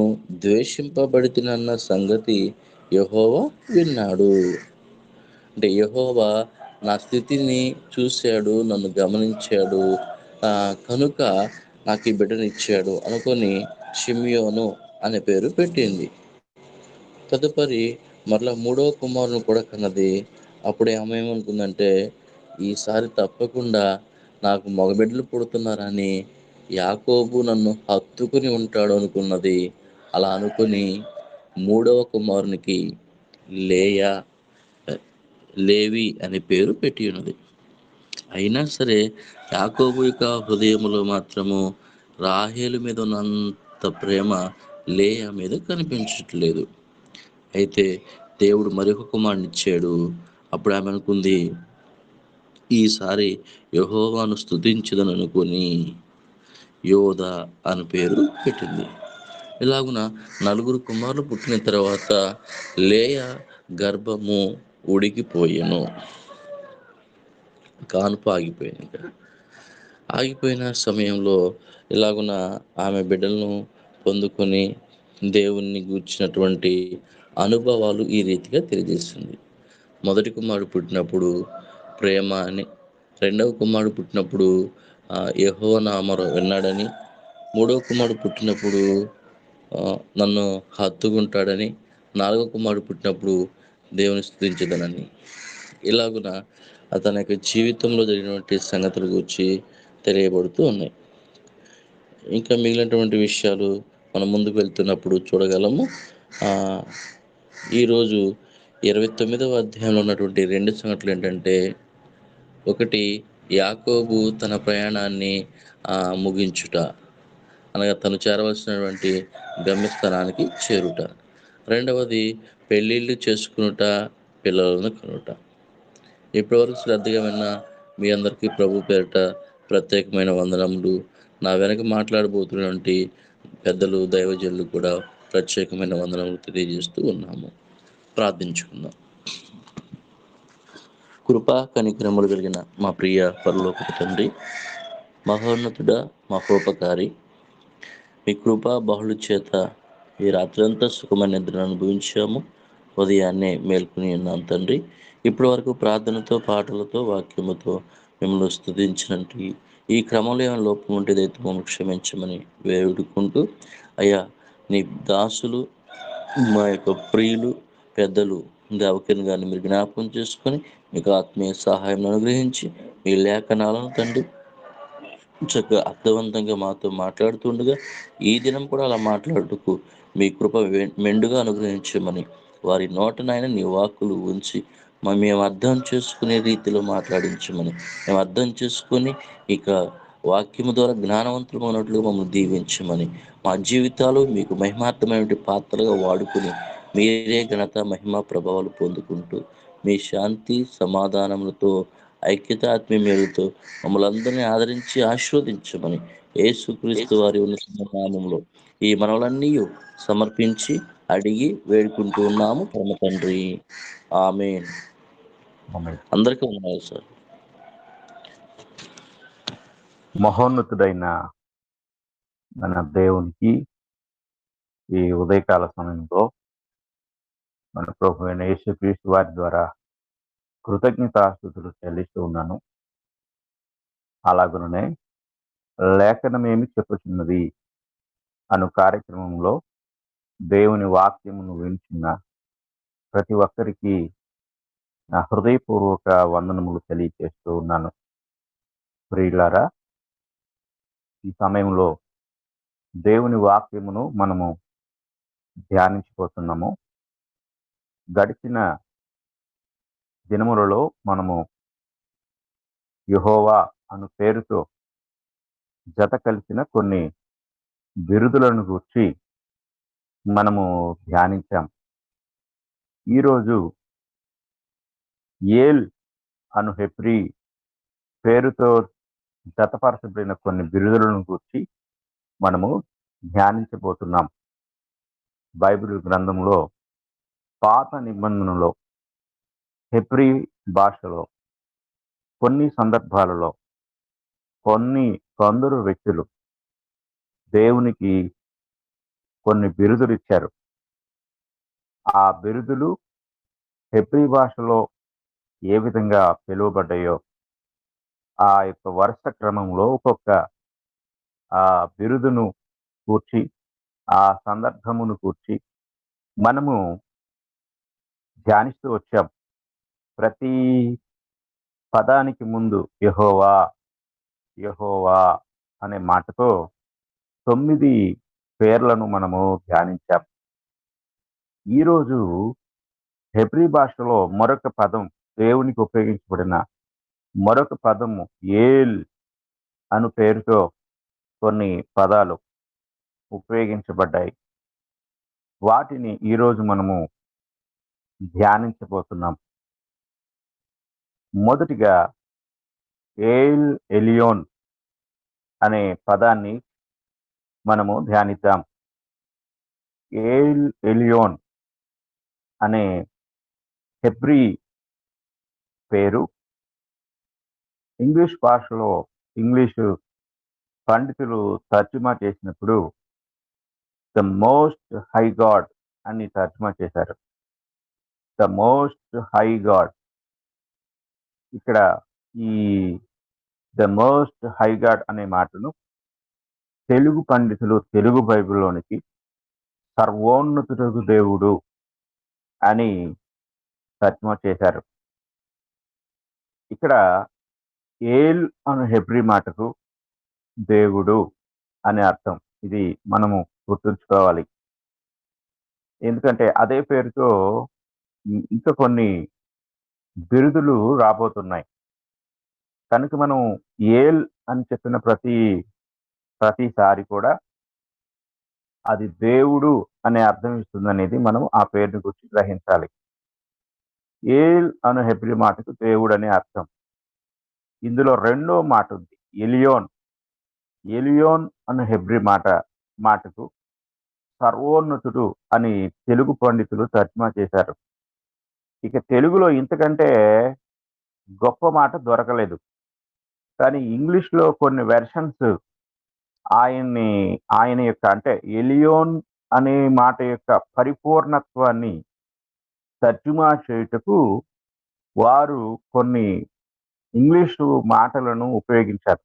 ద్వేషింపబడితినన్న సంగతి యెహోవా విన్నాడు. అంటే యెహోవా నా స్థితిని చూశాడు, నన్ను గమనించాడు, కనుక నాకు ఈ బిడ్డనిచ్చాడు అనుకొని షిమ్యోను అనే పేరు పెట్టింది. తదుపరి మరలా 3వ కుమారుని కూడా కన్నది. అప్పుడు ఆమె ఏమనుకుందంటే, ఈసారి తప్పకుండా నాకు మగబిడ్డలు పుడుతున్నారని యాకోబు నన్ను హత్తుకుని ఉంటాడు అనుకున్నది. అలా అనుకుని 3వ కుమారునికి లేవి అనే పేరు పెట్టి ఉన్నది. అయినా సరే యాకోబు యొక్క హృదయంలో మాత్రము రాహేలు మీద ఉన్నంత ప్రేమ లేయా మీద కనిపించట్లేదు. అయితే దేవుడు మరొక కుమారుని ఇచ్చాడు. అప్పుడు ఆమె అనుకుంది, ఈసారి యెహోవాను స్తుతించదని అనుకుని యోధా అని పేరు పెట్టింది. ఇలాగున 4 కుమారులు పుట్టిన తర్వాత లేయ గర్భము ఉడికిపోయెను. కాన్పు ఆగిపోయిన సమయంలో ఇలాగున ఆమె బిడ్డలను పొందుకొని దేవుణ్ణి గూర్చినటువంటి అనుభవాలు ఈ రీతిగా తెలియజేస్తుంది. మొదటి కుమారుడు పుట్టినప్పుడు ప్రేమ అని, 2వ కుమారుడు పుట్టినప్పుడు యెహోవా నామము విన్నాడని, 3వ కుమారుడు పుట్టినప్పుడు నన్ను హత్తుకుంటాడని, 4వ కుమారుడు పుట్టినప్పుడు దేవుని స్తుతించదనని, ఇలాగున అతని యొక్క జీవితంలో జరిగినటువంటి సంగతుల గురించి తెలియబడుతూ ఉన్నాయి. ఇంకా మిగిలినటువంటి విషయాలు మనం ముందుకు వెళ్తున్నప్పుడు చూడగలము. ఈరోజు 29వ అధ్యాయంలో ఉన్నటువంటి 2 సంగతులు ఏంటంటే, ఒకటి యాకోబు తన ప్రయాణాన్ని ముగించుట, అనగా తను చేరవలసినటువంటి గమ్యస్థానానికి చేరుట. రెండవది పెళ్ళిళ్ళు చేసుకునుట, పిల్లలను కనుట. ఇప్పటివరకు శ్రద్ధగా విన్న మీ అందరికీ ప్రభు పేరిట ప్రత్యేకమైన వందనములు. నా వెనక మాట్లాడబోతున్నటువంటి పెద్దలు దైవజనులు కూడా ప్రత్యేకమైన వందనములు తెలియజేస్తూ ఉన్నాము. ప్రార్థించుకుందాం. కృపా కనికరములు కలిగిన మా ప్రియ పరలోకపు తండ్రి, మహోన్నతుడ, మహోపకారి, మీ కృపా బహుళ చేత ఈ రాత్రంతా సుఖమైన నిద్రను అనుభవించాము. ఉదయాన్నే మేల్కొని ఉన్నాం తండ్రి. ఇప్పటి వరకు ప్రార్థనతో, పాటలతో, వాక్యముతో మిమ్మల్ని స్తుతించినట్టు ఈ క్రమంలో ఏమైనా లోపం ఉంటే దయతో మమ్మల్ని క్షమించమని వేడుకుంటూ, అయ్యా నీ దాసులు మా యొక్క ప్రియులు పెద్దలు దేవకిని గారిని మీరు జ్ఞాపకం చేసుకొని మీకు ఆత్మీయ సహాయం అనుగ్రహించి మీ లేఖనాలను తండ్రి చక్కగా అర్థవంతంగా మాతో మాట్లాడుతుండగా ఈ దినం కూడా అలా మాట్లాడుటకు మీ కృప మెండుగా అనుగ్రహించమని వారి నోటనైనా నీ వాక్కులు ఉంచి మేము అర్థం చేసుకునే రీతిలో మాట్లాడించమని మేము అర్థం చేసుకొని ఇక వాక్యము ద్వారా జ్ఞానవంతులు ఉన్నట్లు మమ్మల్ని దీవించమని మా జీవితాలు మీకు మహిమార్థమైన పాత్రగా వాడుకుని మీరే ఘనత మహిమ ప్రభావాలు పొందుకుంటూ మీ శాంతి సమాధానములతో ఐక్యత ఆత్మీయ మేలుతో మమ్మల్ని అందరినీ ఆదరించి ఆశీర్వదించమని యేసుక్రీస్తు వారి ఉన్నత నామములో ఈ మనవలన్నీ సమర్పించి అడిగి వేడుకుంటూ ఉన్నాము పరమ తండ్రి. ఆమేన్. అందరికీ వందనాలు సార్. మహోన్నతుడైన మన దేవునికి ఈ ఉదయకాల సమయంలో మన ప్రభు అయిన యేసుక్రీస్తు వారి ద్వారా కృతజ్ఞతాస్తుతులు చెల్లిస్తూ ఉన్నాను. అలాగనే లేఖనమేమి చెప్పుచున్నది అను కార్యక్రమంలో దేవుని వాక్యమును వింటున్న ప్రతి ఒక్కరికి నా హృదయపూర్వక వందనములు తెలియజేస్తూ ఉన్నాను. ప్రియులారా, ఈ సమయంలో దేవుని వాక్యమును మనము ధ్యానించిపోతున్నాము. గడిచిన దినములలో మనము యెహోవా అను పేరుతో జత కలిసిన కొన్ని బిరుదులను గూర్చి మనము ధ్యానించాం. ఈరోజు ఏల్ అను హెబ్రీ పేరుతో జతపరచబడిన కొన్ని బిరుదులను గూర్చి మనము ధ్యానించబోతున్నాం. బైబిల్ గ్రంథంలో పాత నిబంధనలో హెబ్రీ భాషలో కొన్ని సందర్భాలలో కొందరు వ్యక్తులు దేవునికి కొన్ని బిరుదులు ఇచ్చారు. ఆ బిరుదులు హెబ్రీ భాషలో ఏ విధంగా పిలువబడ్డాయో ఆ యొక్క వరుస క్రమంలో ఒక్కొక్క ఆ బిరుదును కూర్చి ఆ సందర్భమును కూర్చి మనము ధ్యానిస్తూ వచ్చాం. ప్రతి పదానికి ముందు యెహోవా యెహోవా అనే మాటతో 9 పేర్లను మనము ధ్యానించాం. ఈరోజు హెబ్రీ భాషలో మరొక పదం, దేవునికి ఉపయోగించబడిన మరొక పదము ఏల్ అను పేరుతో కొన్ని పదాలు ఉపయోగించబడ్డాయి. వాటిని ఈరోజు మనము ధ్యానించబోతున్నాం. మొదటిగా ఏల్ ఎలియోన్ అనే పదాన్ని మనము ధ్యానిద్దాం. ఏల్ ఎలియోన్ అనే హెబ్రీ పేరు ఇంగ్లీష్ భాషలో ఇంగ్లీషు పండితులు తర్జుమా చేసినప్పుడు ద మోస్ట్ హై గాడ్ అని తర్జుమా చేశారు. The most high God. ఇక్కడ ఈ ద మోస్ట్ హై గాడ్ అనే మాటను తెలుగు పండితులు తెలుగు బైబిల్లోనికి సర్వోన్నతుడు దేవుడు అని తర్జుమా చేశారు. ఇక్కడ ఏల్ అనే హెబ్రీ మాటకు దేవుడు అనే అర్థం. ఇది మనము గుర్తుంచుకోవాలి. ఎందుకంటే అదే పేరుతో ఇంకా కొన్ని బిరుదులు రాబోతున్నాయి. కనుక మనం ఏల్ అని చెప్పిన ప్రతిసారి కూడా అది దేవుడు అనే అర్థం ఇస్తుందనేది మనం ఆ పేరుని గురించి గ్రహించాలి. ఏల్ అనే హెబ్రీ మాటకు దేవుడు అనే అర్థం. ఇందులో రెండో మాట ఉంది, ఎలియోన్. ఎలియోన్ అనే హెబ్రీ మాటకు సర్వోన్నతుడు అని తెలుగు పండితులు తర్జుమా చేశారు. ఇక తెలుగులో ఇంతకంటే గొప్ప మాట దొరకలేదు. కానీ ఇంగ్లీష్లో కొన్ని వెర్షన్స్ ఆయన యొక్క అంటే ఎలియోన్ అనే మాట యొక్క పరిపూర్ణత్వాన్ని తర్జుమా చేయుటకు వారు కొన్ని ఇంగ్లీషు మాటలను ఉపయోగించారు.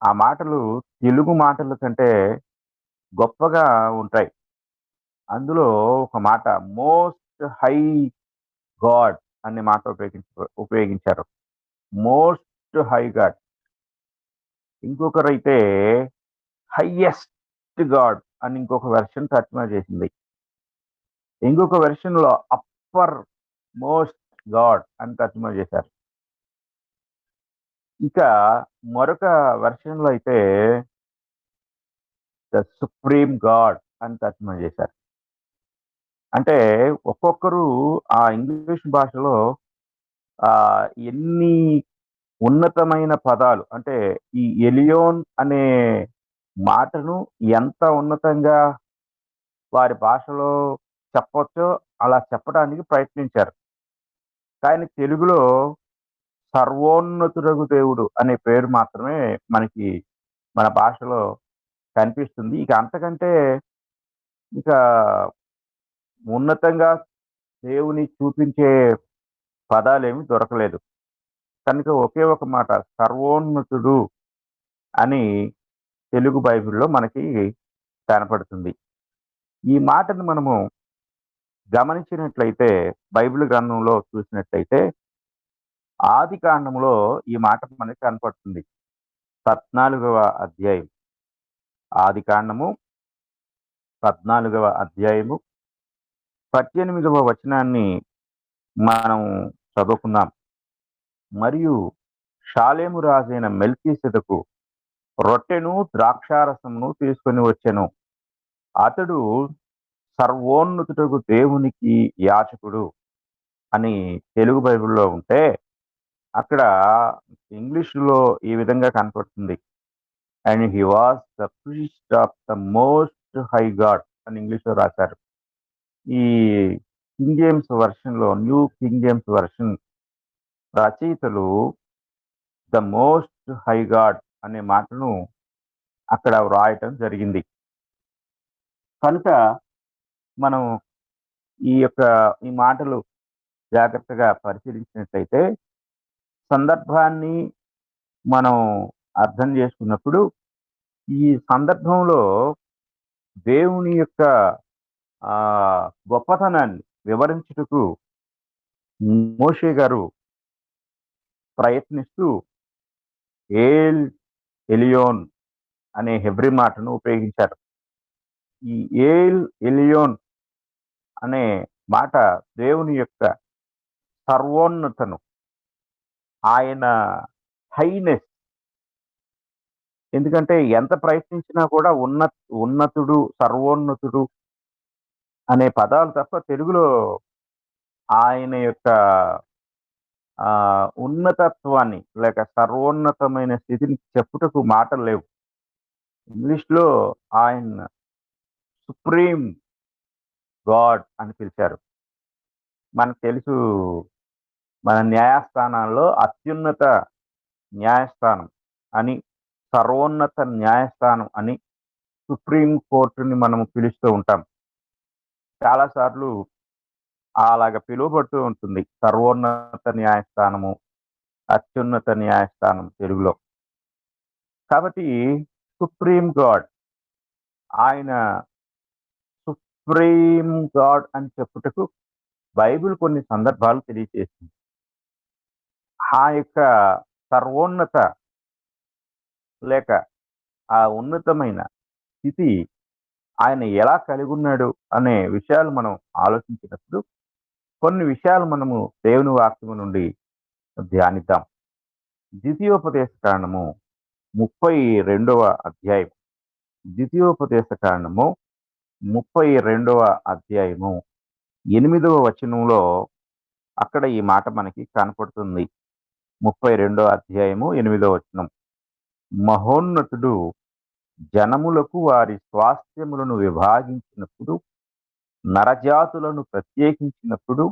ఆ మాటలు తెలుగు మాటల కంటే గొప్పగా ఉంటాయి. అందులో ఒక మాట మోస్ట్ హై గాడ్ అనే మాట ఉపయోగించారు. Most high God. ఇంకొకరైతే హైయెస్ట్ గాడ్ అని ఇంకొక వెర్షన్ తర్జుమా చేసింది. ఇంకొక వెర్షన్ లో అప్పర్ మోస్ట్ గాడ్ అని తర్జుమా చేశారు. ఇంకా మరొక వెర్షన్ లో అయితే ద సుప్రీం గాడ్ అని తర్జుమా చేశారు. అంటే ఒక్కొక్కరు ఆ ఇంగ్లీష్ భాషలో ఎన్ని ఉన్నతమైన పదాలు, అంటే ఈ ఎలియోన్ అనే మాటను ఎంత ఉన్నతంగా వారి భాషలో చెప్పొచ్చో అలా చెప్పడానికి ప్రయత్నించారు. కానీ తెలుగులో సర్వోన్నతుడగు దేవుడు అనే పేరు మాత్రమే మనకి మన భాషలో కనిపిస్తుంది. ఇక అంతకంటే ఇక ఉన్నతంగా దేవుని చూపించే పదాలేమి దొరకలేదు. కనుక ఒకే ఒక మాట సర్వోన్నతుడు అని తెలుగు బైబిల్లో మనకి కనపడుతుంది. ఈ మాటను మనము గమనించినట్లయితే బైబిల్ గ్రంథంలో చూసినట్లయితే ఆది కాండంలో ఈ మాట మనకి కనపడుతుంది. 14వ అధ్యాయం, ఆది కాండము 14వ అధ్యాయము 18వ వచనాన్ని మనం చదువుకున్నాం. మరియు షాలేము రాజైన మెల్కీసెదకు రొట్టెను ద్రాక్షారసమును తీసుకొని వచ్చెను. అతడు సర్వోన్నతుడగు దేవునికి యాజకుడు అని తెలుగు బైబిల్లో ఉంటే అక్కడ ఇంగ్లీష్లో ఈ విధంగా కనపడుతుంది. And he was the priest of the most high God అని ఇంగ్లీష్లో రాశారు. ఈ కింగ్ జేమ్స్ వర్షన్ లో, న్యూ కింగ్ జేమ్స్ వర్షన్ రచయితలు ద మోస్ట్ హై గాడ్ అనే మాటను అక్కడ వ్రాయటం జరిగింది. కనుక మనం ఈ మాటలు జాగ్రత్తగా పరిశీలించినట్లయితే సందర్భాన్ని మనం అర్థం చేసుకున్నప్పుడు ఈ సందర్భంలో దేవుని యొక్క గొప్పతనాన్ని వివరించుటకు మోషే గారు ప్రయత్నిస్తూ ఏల్ ఎలియోన్ అనే హెబ్రీ మాటను ఉపయోగించారు. ఈ ఏల్ ఎలియోన్ అనే మాట దేవుని యొక్క సర్వోన్నతను, ఆయన హైనెస్. ఎందుకంటే ఎంత ప్రయత్నించినా కూడా ఉన్నతుడు, సర్వోన్నతుడు అనే పదాలు తప్ప తెలుగులో ఆయన యొక్క ఉన్నతత్వాన్ని లేక సర్వోన్నతమైన స్థితిని చెప్పుటకు మాటలు లేవు. ఇంగ్లీష్లో ఆయన సుప్రీం గాడ్ అని పిలిచారు. మనకు తెలుసు, మన న్యాయస్థానాల్లో అత్యున్నత న్యాయస్థానం అని, సర్వోన్నత న్యాయస్థానం అని సుప్రీం కోర్టుని మనము పిలుస్తూ ఉంటాం. చాలాసార్లు అలాగ పిలువబడుతూ ఉంటుంది సర్వోన్నత న్యాయస్థానము, అత్యున్నత న్యాయస్థానం తెలుగులో. కాబట్టి సుప్రీం గాడ్, ఆయన సుప్రీం గాడ్ అని చెప్పుటకు బైబిల్ కొన్ని సందర్భాలు తెలియజేస్తుంది. ఆ యొక్క సర్వోన్నత లేక ఆ ఉన్నతమైన స్థితి ఆయన ఎలా కలిగి ఉన్నాడు అనే విషయాలు మనం ఆలోచించినప్పుడు కొన్ని విషయాలు మనము దేవుని వాక్యము నుండి ధ్యానిద్దాం. ద్వితీయోపదేశ కాండము 32వ అధ్యాయం, ద్వితీయోపదేశ కాండము 32వ అధ్యాయము 8వ వచనంలో అక్కడ ఈ మాట మనకి కనపడుతుంది. 32వ అధ్యాయము 8వ వచనం, మహోన్నతుడు జనములకు వారి స్వాస్థ్యములను విభాగించినప్పుడు, నరజాతులను ప్రత్యేకించినప్పుడు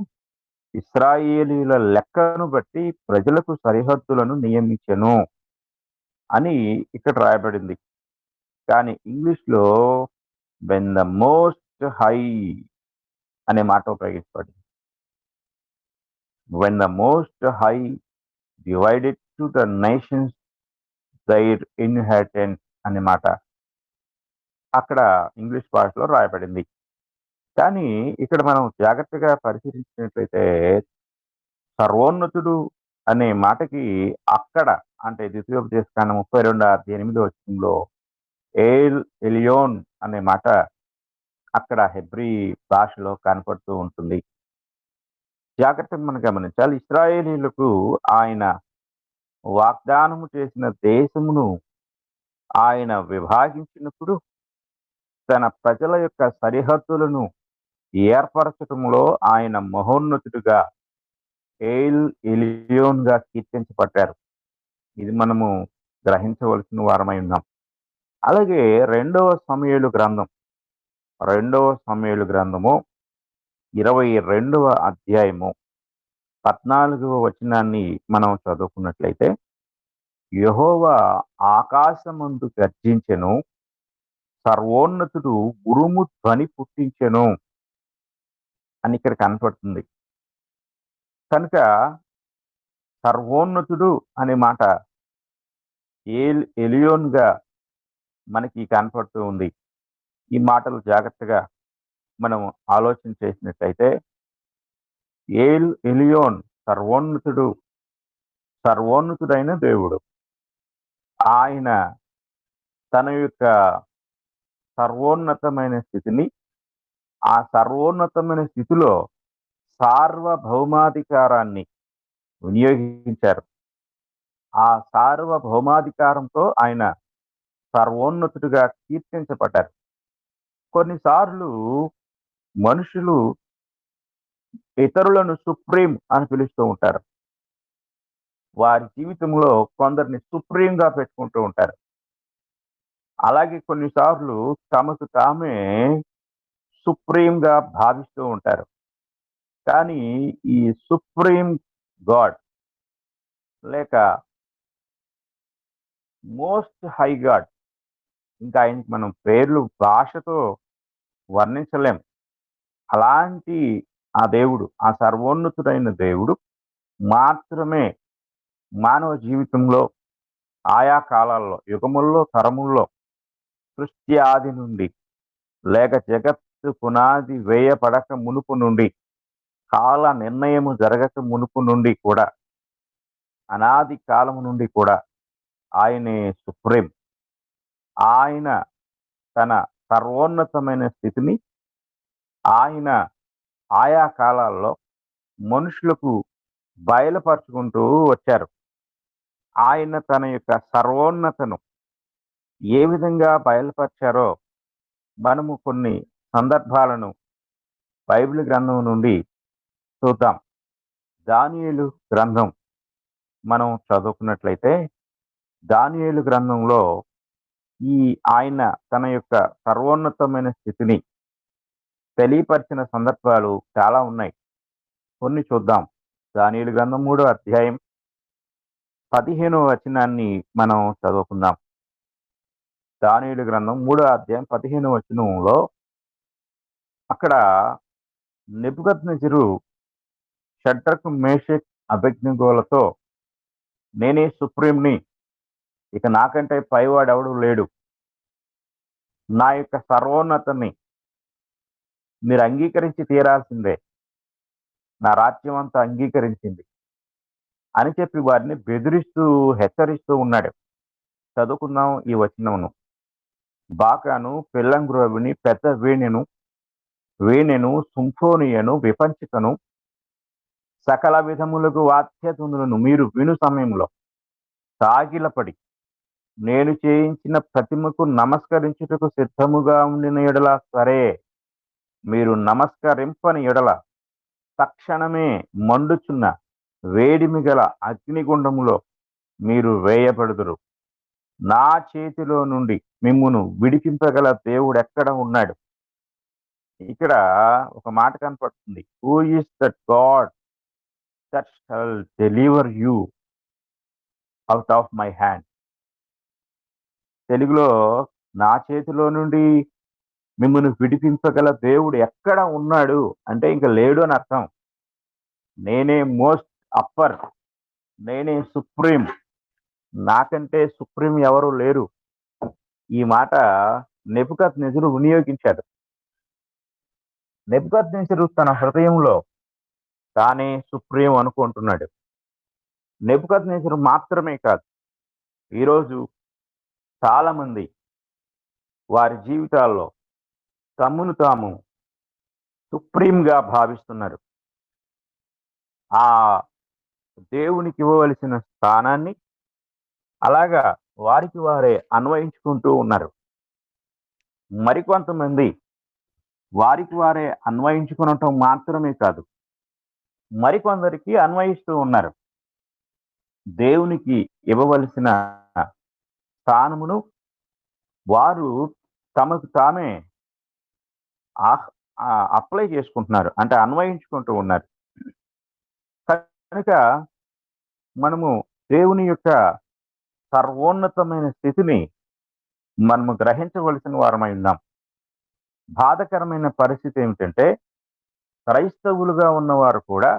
ఇశ్రాయేలీయుల లెక్కను బట్టి ప్రజలకు సరిహద్దులను నియమించెను అని ఇక్కడ రాయబడింది. కానీ ఇంగ్లీష్లో వెన్ ద మోస్ట్ హై అనే మాట ఉపయోగించబడింది. When the most high divided to the nations their inheritance అనే మాట అక్కడ ఇంగ్లీష్ భాషలో రాయబడింది. కానీ ఇక్కడ మనం జాగ్రత్తగా పరిశీలించినట్లయితే సర్వోన్నతుడు అనే మాటకి అక్కడ అంటే ద్వితీయోపదేశకాండం 32:8 ఏల్ ఎలియోన్ అనే మాట అక్కడ హెబ్రీ భాషలో కనపడుతూ ఉంటుంది. జాగ్రత్తగా మనం గమనించాలి. ఇశ్రాయేలీయులకు ఆయన వాగ్దానము చేసిన దేశమును ఆయన విభాగించినప్పుడు తన ప్రజల యొక్క సరిహద్దులను ఏర్పరచటంలో ఆయన మహోన్నతుడిగా ఏల్ ఎలియోన్ గా కీర్తించబడ్డారు. ఇది మనము గ్రహించవలసిన వారమై ఉన్నాం. అలాగే రెండవ సమూయేలు గ్రంథము 22వ అధ్యాయము 14వ వచనాన్ని మనం చదువుకున్నట్లయితే, యెహోవా ఆకాశమందు గర్జించెను, సర్వోన్నతుడు ఉరుము ధ్వని పుట్టించెను అని ఇక్కడ కనపడుతుంది. కనుక సర్వోన్నతుడు అనే మాట ఏల్ ఎలియోన్ గా మనకి కనపడుతూ ఉంది. ఈ మాటలు జాగ్రత్తగా మనం ఆలోచన చేసినట్లయితే, ఏల్ ఎలియోన్ సర్వోన్నతుడైన దేవుడు. ఆయన తన యొక్క సర్వోన్నతమైన స్థితిని, ఆ సర్వోన్నతమైన స్థితిలో సార్వభౌమాధికారాన్ని వినియోగించారు. ఆ సార్వభౌమాధికారంతో ఆయన సర్వోన్నతుడిగా కీర్తించబడ్డారు. కొన్నిసార్లు మనుషులు ఇతరులను సుప్రీం అని పిలుస్తూ ఉంటారు. వారి జీవితంలో కొందరిని సుప్రీంగా పెట్టుకుంటూ ఉంటారు. అలాగే కొన్నిసార్లు తమకు తామే సుప్రీంగా భావిస్తూ ఉంటారు. కానీ ఈ సుప్రీం గాడ్ లేక మోస్ట్ హై గాడ్, ఇంకా ఆయనకి మనం పేర్లు భాషతో వర్ణించలేం. అలాంటి ఆ దేవుడు, ఆ సర్వోన్నతుడైన దేవుడు మాత్రమే మానవ జీవితంలో ఆయా కాలాల్లో, యుగముల్లో, తరముల్లో, సృష్టి ఆది నుండి లేక జగత్తు పునాది వేయపడక మునుపు నుండి, కాల నిర్ణయము జరగక మునుపు నుండి కూడా, అనాది కాలము నుండి కూడా ఆయనే సుప్రీం. ఆయన తన సర్వోన్నతమైన స్థితిని ఆయన ఆయా కాలాల్లో మనుషులకు బయలుపరుచుకుంటూ వచ్చారు. ఆయన తన యొక్క సర్వోన్నతను ఏ విధంగా బయలుపరిచారో మనము కొన్ని సందర్భాలను బైబిల్ గ్రంథం నుండి చూద్దాం. దానియేలు గ్రంథం మనం చదువుకున్నట్లయితే, దానియేలు గ్రంథంలో ఆయన తన యొక్క సర్వోన్నతమైన స్థితిని తెలియపరిచిన సందర్భాలు చాలా ఉన్నాయి. కొన్ని చూద్దాం. దానియేలు గ్రంథం 3వ అధ్యాయం 15వ వచనాన్ని మనం చదువుకుందాం. దానియేలు గ్రంథం 3వ అధ్యాయం 15వ వచనంలో అక్కడ నెబుకద్నెజరు షడ్రకు, మేషక్, అబేద్నెగోలతో, నేనే సుప్రీంని, ఇక నాకంటే పైవాడు ఎవడు లేడు, నా యొక్క సర్వోన్నతని మీరు అంగీకరించి తీరాల్సిందే, నా రాజ్యం అంతా అంగీకరించింది అని చెప్పి వారిని బెదిరిస్తూ హెచ్చరిస్తూ ఉన్నాడు. చదువుకుందాం ఈ వచనమును. బాకాను, పెళ్ళంగ్రోవిని, పెద్ద వీణెను, సింఫోనియను, విపంచికను, సకల విధములకు వాద్యధునులను మీరు విను సమయంలో సాగిలపడి నేను చేయించిన ప్రతిమకు నమస్కరించుటకు సిద్ధముగా ఉండిన ఎడల సరే, మీరు నమస్కరింపని ఎడల తక్షణమే మండుచున్న వేడిమి గల అగ్నిగుండములో మీరు వేయబడుదురు. నా చేతిలో నుండి మిమ్మును విడిపింపగల దేవుడు ఎక్కడ ఉన్నాడు? ఇక్కడ ఒక మాట కనపడుతుంది. Who is that God that shall deliver you out of my hand. తెలుగులో నా చేతిలో నుండి మిమ్మల్ని విడిపించగల దేవుడు ఎక్కడ ఉన్నాడు అంటే ఇంకా లేడు అని అర్థం. నేనే మోస్ట్ అప్పర్, నేనే సుప్రీం, నాకంటే సుప్రీం ఎవరు లేరు. ఈ మాట నెబుకద్నెజరు వినియోగించాడు. నెబుకద్నెజరు తన హృదయంలో తానే సుప్రీం అనుకుంటున్నాడు. నెబుకద్నెజరు మాత్రమే కాదు, ఈరోజు చాలామంది వారి జీవితాల్లో తమ్మును తాము సుప్రీంగా భావిస్తున్నారు. ఆ దేవునికి ఇవ్వవలసిన స్థానాన్ని అలాగా వారికి వారే అన్వయించుకుంటూ ఉన్నారు. మరికొంతమంది వారికి వారే అన్వయించుకునటం మాత్రమే కాదు, మరికొందరికి అన్వయిస్తూ ఉన్నారు. దేవునికి ఇవ్వవలసిన స్థానమును వారు తమకు తామే అప్లై చేసుకుంటున్నారు, అంటే అన్వయించుకుంటూ ఉన్నారు. కనుక మనము దేవుని యొక్క సర్వోన్నతమైన స్థితిని మనము గ్రహించవలసిన వారమై ఉన్నాం. బాధకరమైన పరిస్థితి ఏమిటంటే, క్రైస్తవులుగా ఉన్నవారు కూడా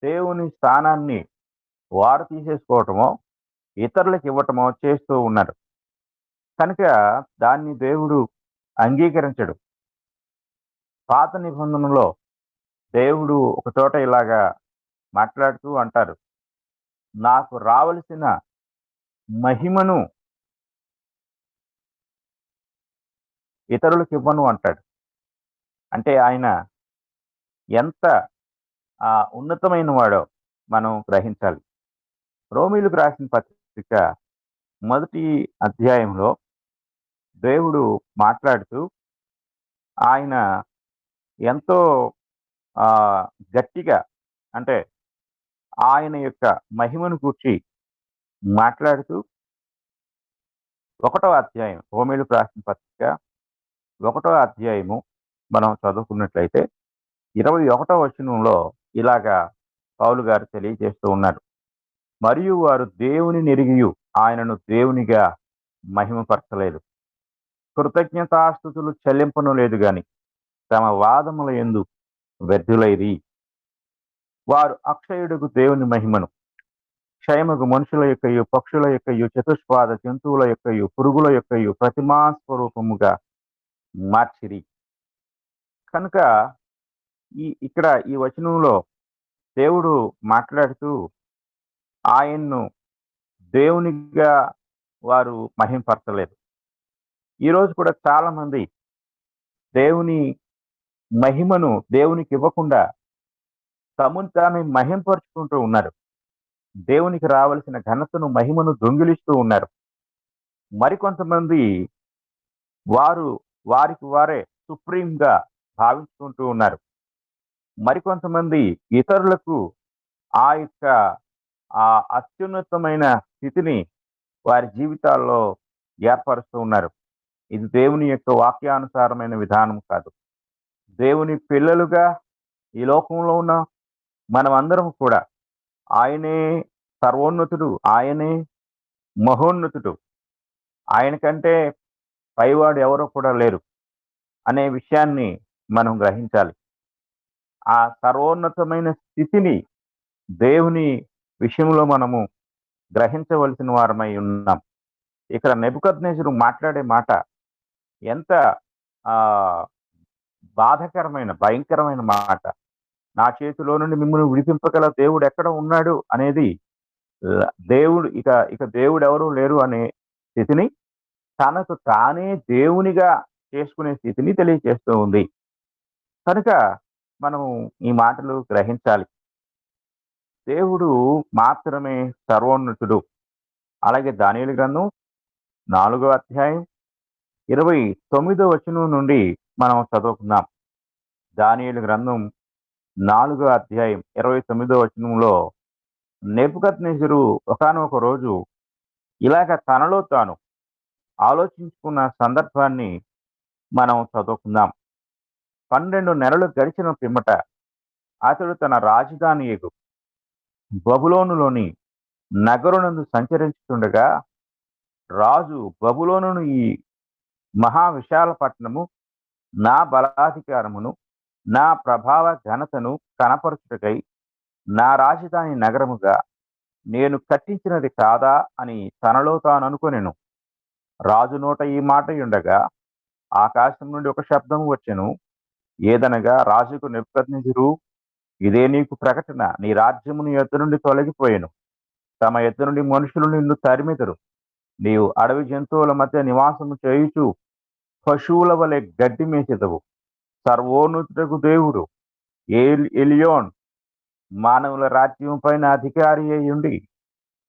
దేవుని స్థానాన్ని వారు తీసేసుకోవటమో ఇతరులకు ఇవ్వటమో చేస్తూ ఉన్నారు. కనుక దాన్ని దేవుడు అంగీకరించడు. పాత నిబంధనలో దేవుడు ఒక చోట ఇలాగా మాట్లాడుతూ అంటారు, నాకు రావలసిన మహిమను ఇతరులకు ఇవ్వను అంటాడు. అంటే ఆయన ఎంత ఉన్నతమైన వాడో మనం గ్రహించాలి. రోమీయులకు రాసిన పత్రిక 1వ అధ్యాయంలో దేవుడు మాట్లాడుతూ ఆయన ఎంతో గట్టిగా, అంటే ఆయన యొక్క మహిమను గూర్చి మాట్లాడుతూ 1వ అధ్యాయం, రోమీయులకు రాసిన పత్రిక 1వ అధ్యాయము మనం చదువుకున్నట్లయితే 21వ వచనంలో ఇలాగా పౌలు గారు తెలియజేస్తూ ఉన్నారు, మరియు వారు దేవుని నెరిగియు ఆయనను దేవునిగా మహిమపరచలేదు, కృతజ్ఞతాస్తుతులు చెల్లింపను లేదు గాని తమ వాదముల యందు వ్యర్థులైరి. వారు అక్షయుడుకు దేవుని మహిమను క్షయముకు మనుషుల యొక్కయు పక్షుల యొక్కయు చతుష్పాద జంతువుల యొక్కయు పురుగుల యొక్కయు ప్రతిమా స్వరూపముగా మార్చిరి. కనుక ఇక్కడ ఈ వచనంలో దేవుడు మాట్లాడుతూ ఆయన్ను దేవునిగా వారు మహింపరచలేదు. ఈరోజు కూడా చాలా మంది దేవుని మహిమను దేవునికి ఇవ్వకుండా తమను తామే మహింపరుచుకుంటూ ఉన్నారు. దేవునికి రావలసిన ఘనతను మహిమను దొంగిలిస్తూ ఉన్నారు. మరికొంతమంది వారికి వారే సుప్రీంగా భావించుకుంటూ ఉన్నారు. మరికొంతమంది ఇతరులకు ఆ యొక్క అత్యున్నతమైన స్థితిని వారి జీవితాల్లో ఏర్పరుస్తూ ఉన్నారు. ఇది దేవుని యొక్క వాక్యానుసారమైన విధానం కాదు. దేవుని పిల్లలుగా ఈ లోకంలో ఉన్న మనమందరం కూడా ఆయనే సర్వోన్నతుడు, ఆయనే మహోన్నతుడు, ఆయన కంటే పైవాడు ఎవరో కూడా లేరు అనే విషయాన్ని మనం గ్రహించాలి. ఆ సర్వోన్నతమైన స్థితిని దేవుని విషయంలో మనము గ్రహించవలసిన వారమై ఉన్నాం. ఇక్కడ నెబుకద్నెజరు మాట్లాడే మాట ఎంత బాధకరమైన భయంకరమైన మాట. నా చేతిలో నుండి మిమ్మల్ని విడిపింపగల దేవుడు ఎక్కడ ఉన్నాడు అనేది, దేవుడు ఇక దేవుడు ఎవరు లేరు అనే స్థితిని తనకు తానే దేవునిగా చేసుకునే స్థితిని తెలియజేస్తూ ఉంది. కనుక మనము ఈ మాటలు గ్రహించాలి. దేవుడు మాత్రమే సర్వోన్నతుడు. అలాగే దానియేలు గ్రంథం 4వ అధ్యాయం 29వ వచనం నుండి మనం చదువుకుందాం. దానియేలు గ్రంథం 4వ అధ్యాయం 29వ వచనంలో నెబుకద్నెజరు ఒకానొక రోజు ఇలాగ తనలో తాను ఆలోచించుకున్న సందర్భాన్ని మనం చదువుకుందాం. 12 నెలలు గడిచిన పిమ్మట అతడు తన రాజధాని యగు బబులోనులోని నగరునందు సంచరించుతుండగా రాజు బబులోనును ఈ మహా విశాల పట్టణము నా బలాధికారమును నా ప్రభావ ఘనతను కనపరచుటకై నా రాజధాని నగరముగా నేను కట్టించినది కాదా అని తనలో తాను అనుకొనెను. రాజు నోట ఈ మాట ఉండగా ఆకాశం నుండి ఒక శబ్దము వచ్చెను. ఏదనగా, రాజుకు నెబుకద్నెజరు, ఇదే నీకు ప్రకటన, నీ రాజ్యము నీ యొద్ద నుండి తొలగిపోయెను, తమ యొద్ద నుండి మనుషులు నిన్ను తరిమెదరు, నీవు అడవి జంతువుల మధ్య నివాసము చేయుచు పశువుల వలె గడ్డి మేచెదవు. సర్వోన్నతుడకు దేవుడు ఎలియోన్ మానవుల రాజ్యం పైన అధికారి అయ్యుండి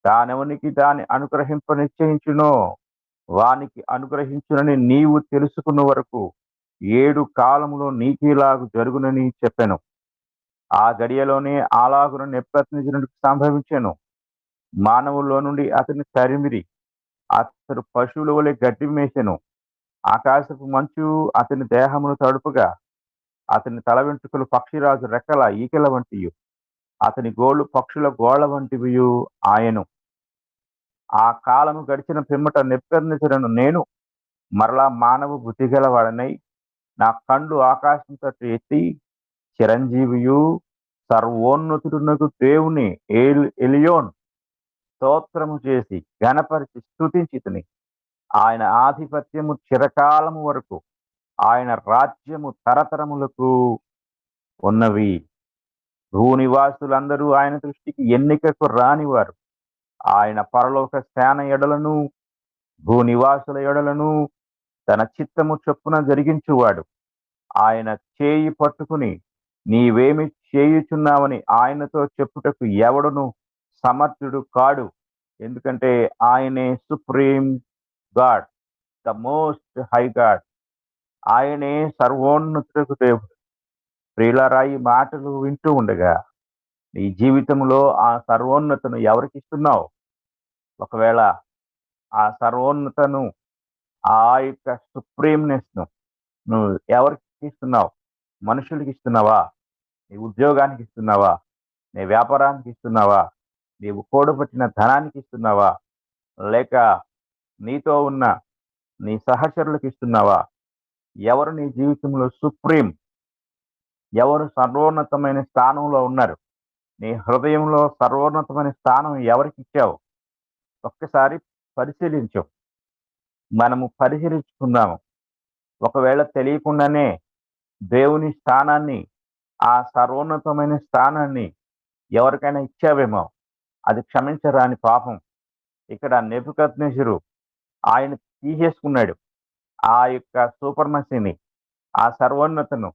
దానెవనికి దాని అనుగ్రహింప నిశ్చయించునో వానికి అనుగ్రహించునని నీవు తెలుసుకున్న వరకు 7 కాలములో నీకిలాగు జరుగునని చెప్పెను. ఆ గడియలోనే అలాగున నెబుకద్నెజరునికి సంభవించెను. మానవుల్లో నుండి అతని తరిమిరి, అతడు పశువుల వలె గడ్డి మేసెను. ఆకాశపు మంచు అతని దేహమును తడుపుగా, అతని తల వెంట్రుకలు పక్షిరాజు రెక్కల ఈకెల వంటియు, అతని గోళ్ళు పక్షుల గోళ్ల వంటివియు ఆయను. ఆ కాలము గడిచిన పిమ్మట నెబుకద్నెజరును నేను మరలా మానవ బుద్ధి గలవాడనై నా కండ్లు ఆకాశం తట్టు ఎత్తి చిరంజీవియు సర్వోన్నతుడునకు దేవుని ఎలియోన్ స్తోత్రము చేసి ఘనపరిచి స్తుతించితిని. ఆయన ఆధిపత్యము చిరకాలము వరకు, ఆయన రాజ్యము తరతరములకు ఉన్నవి. భూనివాసులందరూ ఆయన దృష్టికి ఎన్నికకు రానివారు. ఆయన పరలోక సేన ఎడలను భూనివాసుల ఎడలను తన చిత్తము చొప్పున జరిగించువాడు. ఆయన చేయి పట్టుకుని నీవేమి చేయుచున్నావని ఆయనతో చెప్పుటకు ఎవడును సమర్థుడు కాడు. ఎందుకంటే ఆయనే supreme God, the most high God. ఆయనే సర్వోన్నతుడకు దేవుడు. ప్రియులారా, ఈ మాటలు వింటూ ఉండగా నీ జీవితంలో ఆ సర్వోన్నతను ఎవరికి ఇస్తున్నావు? ఒకవేళ ఆ సర్వోన్నతను, ఆ యొక్క సుప్రీంనెస్ ను నువ్వు ఎవరికి ఇస్తున్నావు? మనుషులకి ఇస్తున్నావా? నీ ఉద్యోగానికి ఇస్తున్నావా? నీ వ్యాపారానికి ఇస్తున్నావా? నీవు కూడబట్టిన ధనానికి ఇస్తున్నావా? లేక నీతో ఉన్న నీ సహచరులకు ఇస్తున్నావా? ఎవరు నీ జీవితంలో సుప్రీం? ఎవరు సర్వోన్నతమైన స్థానంలో ఉన్నారు? నీ హృదయంలో సర్వోన్నతమైన స్థానం ఎవరికి ఇచ్చావు? ఒక్కసారి పరిశీలించు. మనము పరిశీలించుకుందాము. ఒకవేళ తెలియకుండానే దేవుని స్థానాన్ని, ఆ సర్వోన్నతమైన స్థానాన్ని ఎవరికైనా ఇచ్చావేమో, అది క్షమించరాని పాపం. ఇక్కడ నెబుకద్నెజరు ఆయన తీసేసుకున్నాడు. ఆ యొక్క సూపర్మసీని, ఆ సర్వోన్నతను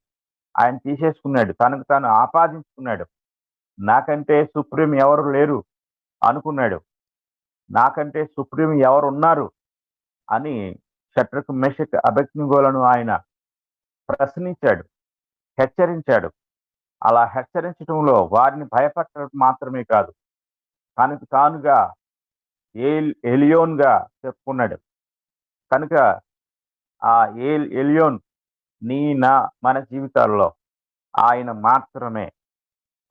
ఆయన తీసేసుకున్నాడు, తనకు తాను ఆపాదించుకున్నాడు. నాకంటే సుప్రీం ఎవరు లేరు అనుకున్నాడు. నాకంటే సుప్రీం ఎవరు ఉన్నారు అని షడ్రకు, మెషకు, అబేద్నెగోలను ఆయన ప్రశ్నించాడు, హెచ్చరించాడు. అలా హెచ్చరించడంలో వారిని భయపడటం మాత్రమే కాదు, తనకు తానుగా ఎలియోన్గా చెప్పుకున్నాడు. కనుక ఆ ఎలియోన్ మన జీవితాల్లో ఆయన మాత్రమే.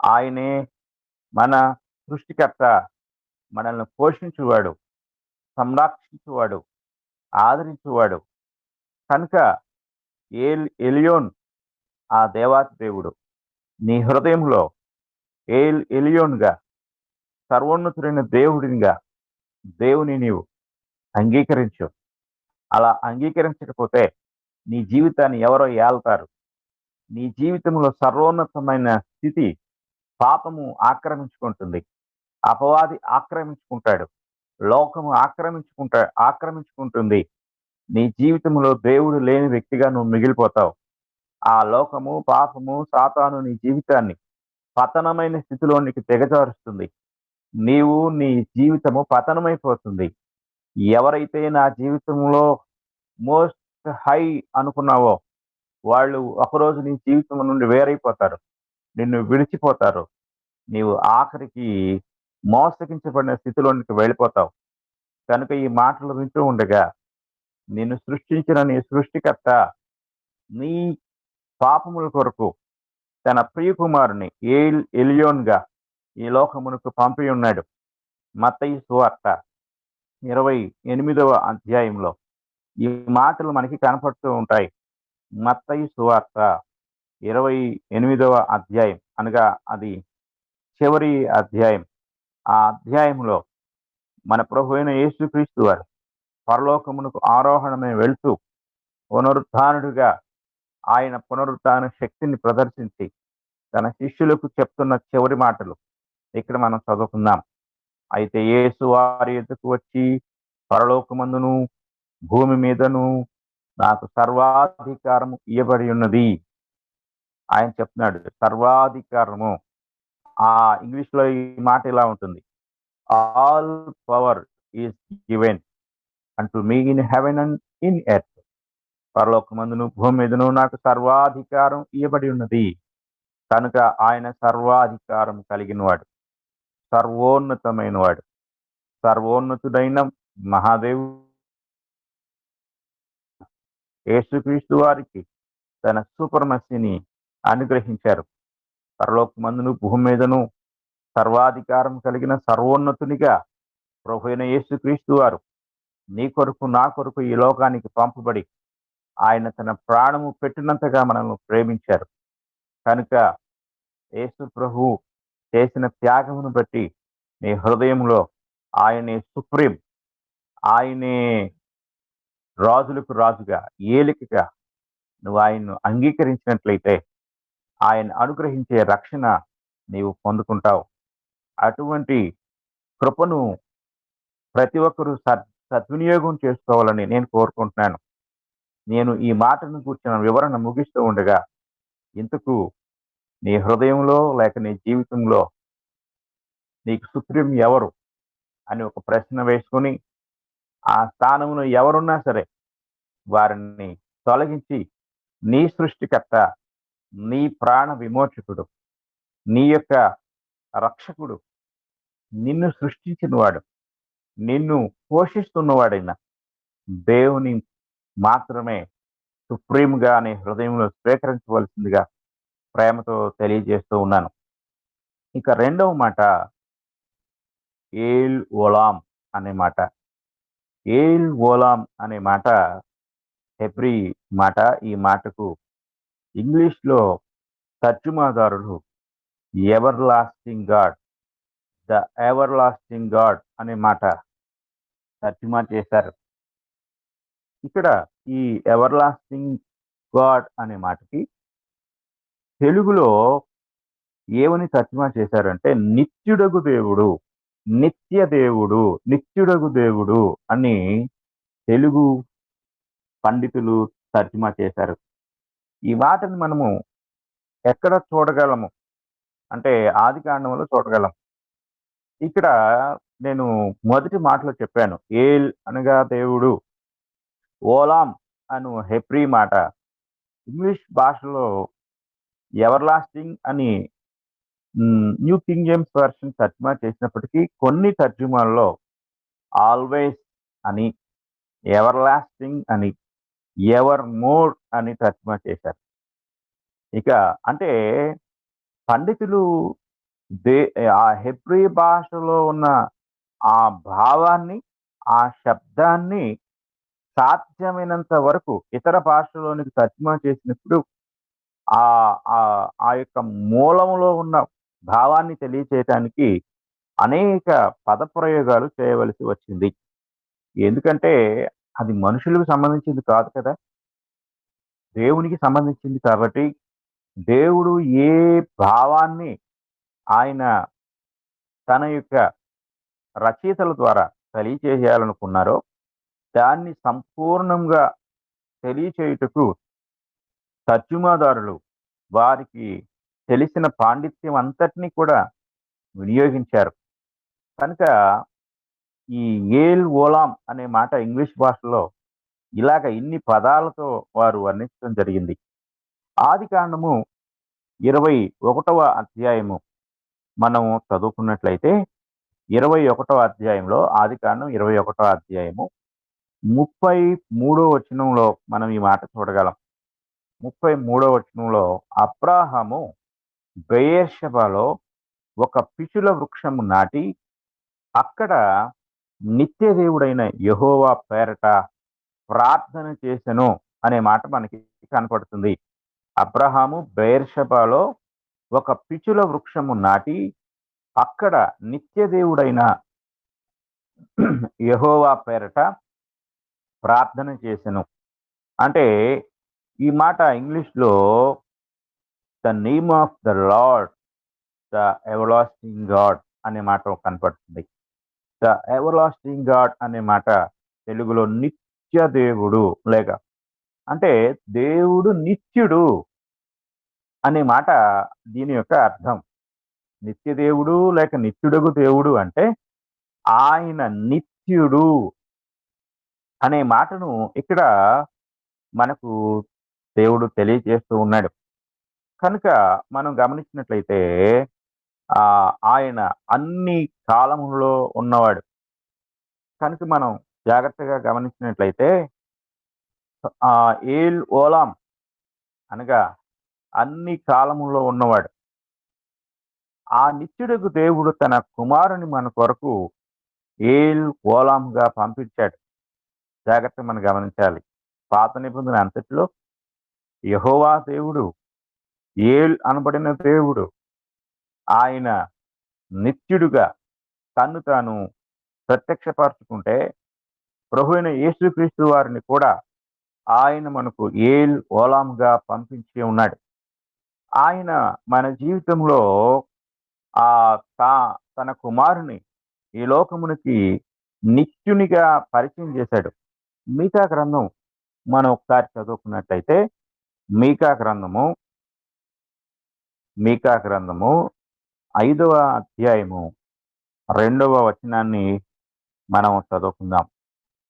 ఆయనే మన సృష్టికర్త, మనల్ని పోషించువాడు, సంరక్షించువాడు, ఆదరించువాడు. కనుక ఎలియోన్ ఆ దేవాతి దేవుడు. నీ హృదయంలో ఎలియోన్గా, సర్వోన్నతుడైన దేవుడినిగా దేవుని నీవు అంగీకరించు. అలా అంగీకరించకపోతే నీ జీవితాన్ని ఎవరో ఏల్తారు. నీ జీవితంలో సర్వోన్నతమైన స్థితి పాపము ఆక్రమించుకుంటుంది, అపవాది ఆక్రమించుకుంటాడు, లోకము ఆక్రమించుకుంటుంది. నీ జీవితంలో దేవుడు లేని వ్యక్తిగా నువ్వు మిగిలిపోతావు. ఆ లోకము, పాపము, సాతాను నీ జీవితాన్ని పతనమైన స్థితిలోనికి దిగజారుస్తుంది. నీ జీవితము పతనమైపోతుంది. ఎవరైతే నా జీవితంలో మోస్ట్ హై అనుకున్నావో వాళ్ళు ఒకరోజు నీ జీవితం నుండి వేరైపోతారు, నిన్ను విడిచిపోతారు. నీవు ఆఖరికి మోసగించబడిన స్థితిలోనికి వెళ్ళిపోతావు. కనుక ఈ మాటలు వింటూ ఉండగా నిన్ను సృష్టించిన నీ సృష్టికర్త నీ పాపముల కొరకు తన ప్రియకుమారుని ఎలియోన్గా ఈ లోకమునకు పంపి ఉన్నాడు. మత్తయి సువార్త 28వ అధ్యాయంలో ఈ మాటలు మనకి కనపడుతూ ఉంటాయి. మత్తయి సువార్త 28వ అధ్యాయం అనగా అది చివరి అధ్యాయం. ఆ అధ్యాయంలో మన ప్రభు అయిన యేసుక్రీస్తు వారు పరలోకమునకు ఆరోహణమై వెళ్తూ పునరుత్థానుడిగా ఆయన పునరుత్థాన శక్తిని ప్రదర్శించి తన శిష్యులకు చెప్తున్న చివరి మాటలు ఇక్కడ మనం చదువుకుందాం. అయితే యేసు వారి ఎదుకు వచ్చి పరలోకమందును భూమి మీదను నాకు సర్వాధికారము ఇవ్వబడి ఉన్నది. ఆయన చెప్తున్నాడు సర్వాధికారము. ఆ ఇంగ్లీష్ లో ఈ మాట ఇలా ఉంటుంది, all power is given unto me in heaven and in earth. పరలోకమందును భూమి మీదను నాకు సర్వాధికారం ఇవ్వబడి ఉన్నది. కనుక ఆయన సర్వాధికారం కలిగిన వాడు, సర్వోన్నతమైన వాడు, సర్వోన్నతుడైన మహాదేవుడు యేసుక్రీస్తు వారికి తన సూపర్మసీని అనుగ్రహించారు. పరలోకమందును భూమి మీదను సర్వాధికారం కలిగిన సర్వోన్నతునిగా ప్రభు అయిన యేసుక్రీస్తు వారు నీ కొరకు నా కొరకు ఈ లోకానికి పంపబడి ఆయన తన ప్రాణము పెట్టినంతగా మనల్ని ప్రేమించారు. కనుక యేసు ప్రభు చేసిన త్యాగమును బట్టి నీ హృదయంలో ఆయనే సుప్రీం, ఆయనే రాజులకు రాజుగా, ఏలికగా నువ్వు ఆయన్ను అంగీకరించినట్లయితే ఆయన అనుగ్రహించే రక్షణ నీవు పొందుకుంటావు. అటువంటి కృపను ప్రతి ఒక్కరూ సద్వినియోగం చేసుకోవాలని నేను కోరుకుంటున్నాను. నేను ఈ మాటను కూర్చున్న వివరణ ముగిస్తూ ఉండగా ఇంతకు నీ హృదయంలో లేక నీ జీవితంలో నీకు సుప్రీం ఎవరు అని ఒక ప్రశ్న వేసుకొని ఆ స్థానంలో ఎవరున్నా సరే వారిని తొలగించి నీ సృష్టికర్త, నీ ప్రాణ విమోచకుడు, నీ యొక్క రక్షకుడు, నిన్ను సృష్టించినవాడు, నిన్ను పోషిస్తున్నవాడైన దేవుని మాత్రమే సుప్రీంగా నీ హృదయంలో స్వీకరించవలసిందిగా ప్రేమతో తెలియజేస్తూ ఉన్నాను. ఇక రెండవ మాట ఏల్ ఓలాం అనే మాట. ఏల్ ఓలాం అనే మాట హెబ్రీ మాట. ఈ మాటకు ఇంగ్లీష్లో తర్జుమాదారులు everlasting God, the everlasting God అనే మాట తర్జుమా చేశారు. ఇక్కడ ఈ ఎవర్ లాస్టింగ్ గాడ్ అనే మాటకి తెలుగులో ఏమని తర్జుమా చేశారంటే నిత్యుడగు దేవుడు, నిత్య దేవుడు, నిత్యుడగు దేవుడు అని తెలుగు పండితులు తర్జుమా చేశారు. ఈ మాటని మనము ఎక్కడ చూడగలము అంటే ఆది కాండంలో చూడగలం. ఇక్కడ నేను మొదటి మాటలో చెప్పాను ఏల్ అనగా దేవుడు, ఓలాం అను హెబ్రీ మాట ఇంగ్లీష్ భాషలో ఎవర్ లాస్టింగ్ అని న్యూ కింగ్ జేమ్స్ వెర్షన్ తర్జుమా చేసినప్పటికీ కొన్ని తర్జుమాల్లో ఆల్వేస్ అని, ఎవర్ లాస్టింగ్ అని, ఎవర్ మోర్ అని తర్జుమా చేశారు. ఇక అంటే పండితులు ఆ హెబ్రీ భాషలో ఉన్న ఆ భావాన్ని, ఆ శబ్దాన్ని సాధ్యమైనంత వరకు ఇతర భాషలోనికి తర్జుమా చేసినప్పుడు ఆ యొక్క మూలంలో ఉన్న భావాన్ని తెలియచేయటానికి అనేక పదప్రయోగాలు చేయవలసి వచ్చింది. ఎందుకంటే అది మనుషులకు సంబంధించింది కాదు కదా, దేవునికి సంబంధించింది. కాబట్టి దేవుడు ఏ భావాన్ని ఆయన తన యొక్క రచయితల ద్వారా తెలియచేయాలనుకున్నారో దాన్ని సంపూర్ణంగా తెలియచేయుటకు తర్జుమాదారులు వారికి తెలిసిన పాండిత్యం అంతటినీ కూడా వినియోగించారు. కనుక ఈ ఏల్ ఓలాం అనే మాట ఇంగ్లీష్ భాషలో ఇలాగ ఇన్ని పదాలతో వారు వర్ణించడం జరిగింది. ఆది కాండము 21వ అధ్యాయము మనము చదువుకున్నట్లయితే 21వ అధ్యాయంలో ఆది కాండం 21వ అధ్యాయము 33వ వచనంలో మనం ఈ మాట చూడగలం. 33వ వచనంలో అబ్రాహాము బెయేర్షెబాలో ఒక పిచుల వృక్షము నాటి అక్కడ నిత్య దేవుడైన యెహోవా పేరట ప్రార్థన చేసెను అనే మాట మనకి కనపడుతుంది. అబ్రహాము బెయేర్షెబాలో ఒక పిచుల వృక్షము నాటి అక్కడ నిత్య దేవుడైన యెహోవా పేరట ప్రార్థన చేసెను అంటే ఈ మాట ఇంగ్లీష్లో the name of the lord, the everlasting God అనే మాట కనపడుతుంది. ద ఎవర్ లాస్టింగ్ గాడ్ అనే మాట తెలుగులో నిత్య దేవుడు లేక అంటే దేవుడు నిత్యుడు అనే మాట దీని యొక్క అర్థం. నిత్య దేవుడు లేక నిత్యుడగు దేవుడు అంటే ఆయన నిత్యుడు అనే మాటను ఇక్కడ మనకు దేవుడు తెలియజేస్తూ ఉన్నాడు. కనుక మనం గమనించినట్లయితే ఆయన అన్ని కాలములో ఉన్నవాడు. కనుక మనం జాగ్రత్తగా గమనించినట్లయితే ఏల్ ఓలాం అనగా అన్ని కాలములో ఉన్నవాడు. ఆ నిత్యుడకు దేవుడు తన కుమారుని మన కొరకు ఏల్ ఓలాంగా పంపించాడు. జాగ్రత్తగా మనం గమనించాలి. పాత నిబంధన అంతటిలో యెహోవా దేవుడు ఏల్ అనబడిన దేవుడు ఆయన నిత్యుడుగా తన్ను తాను ప్రత్యక్షపరచుకుంటే ప్రభు అయిన యేసుక్రీస్తు వారిని కూడా ఆయన మనకు ఏల్ ఓలాంగా పంపించి ఉన్నాడు. ఆయన మన జీవితంలో తన కుమారుని ఈ లోకమునికి నిత్యునిగా పరిచయం చేశాడు. మీకా గ్రంథం మనం ఒకసారి చదువుకున్నట్లయితే మీకా గ్రంథము 5వ అధ్యాయము 2వ వచనాన్ని మనం చదువుకుందాం.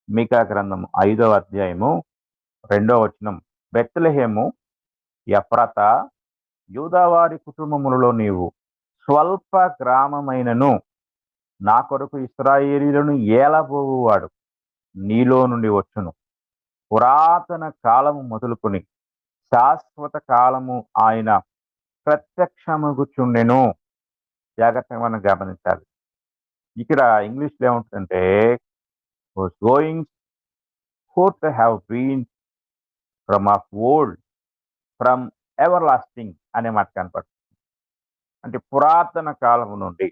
మీకా గ్రంథం 5వ అధ్యాయము 2వ వచనం. బెత్లెహేము ఎఫ్రాత యూదావారి కుటుంబములలో నీవు స్వల్ప గ్రామమైనను నా కొరకు ఇశ్రాయేలీయులను ఏలబోవువాడు నీలో నుండి వచ్చును. పురాతన కాలము మొదలుకొని శాశ్వత కాలము ఆయన ప్రత్యక్షమగుచుండెను. జాగ్రత్తగా మనం గమనించాలి. ఇక్కడ ఇంగ్లీష్లో ఏముంటుందంటే going forth have been from of old from ever lasting అనే మాట కనపడుతుంది. అంటే పురాతన కాలము నుండి,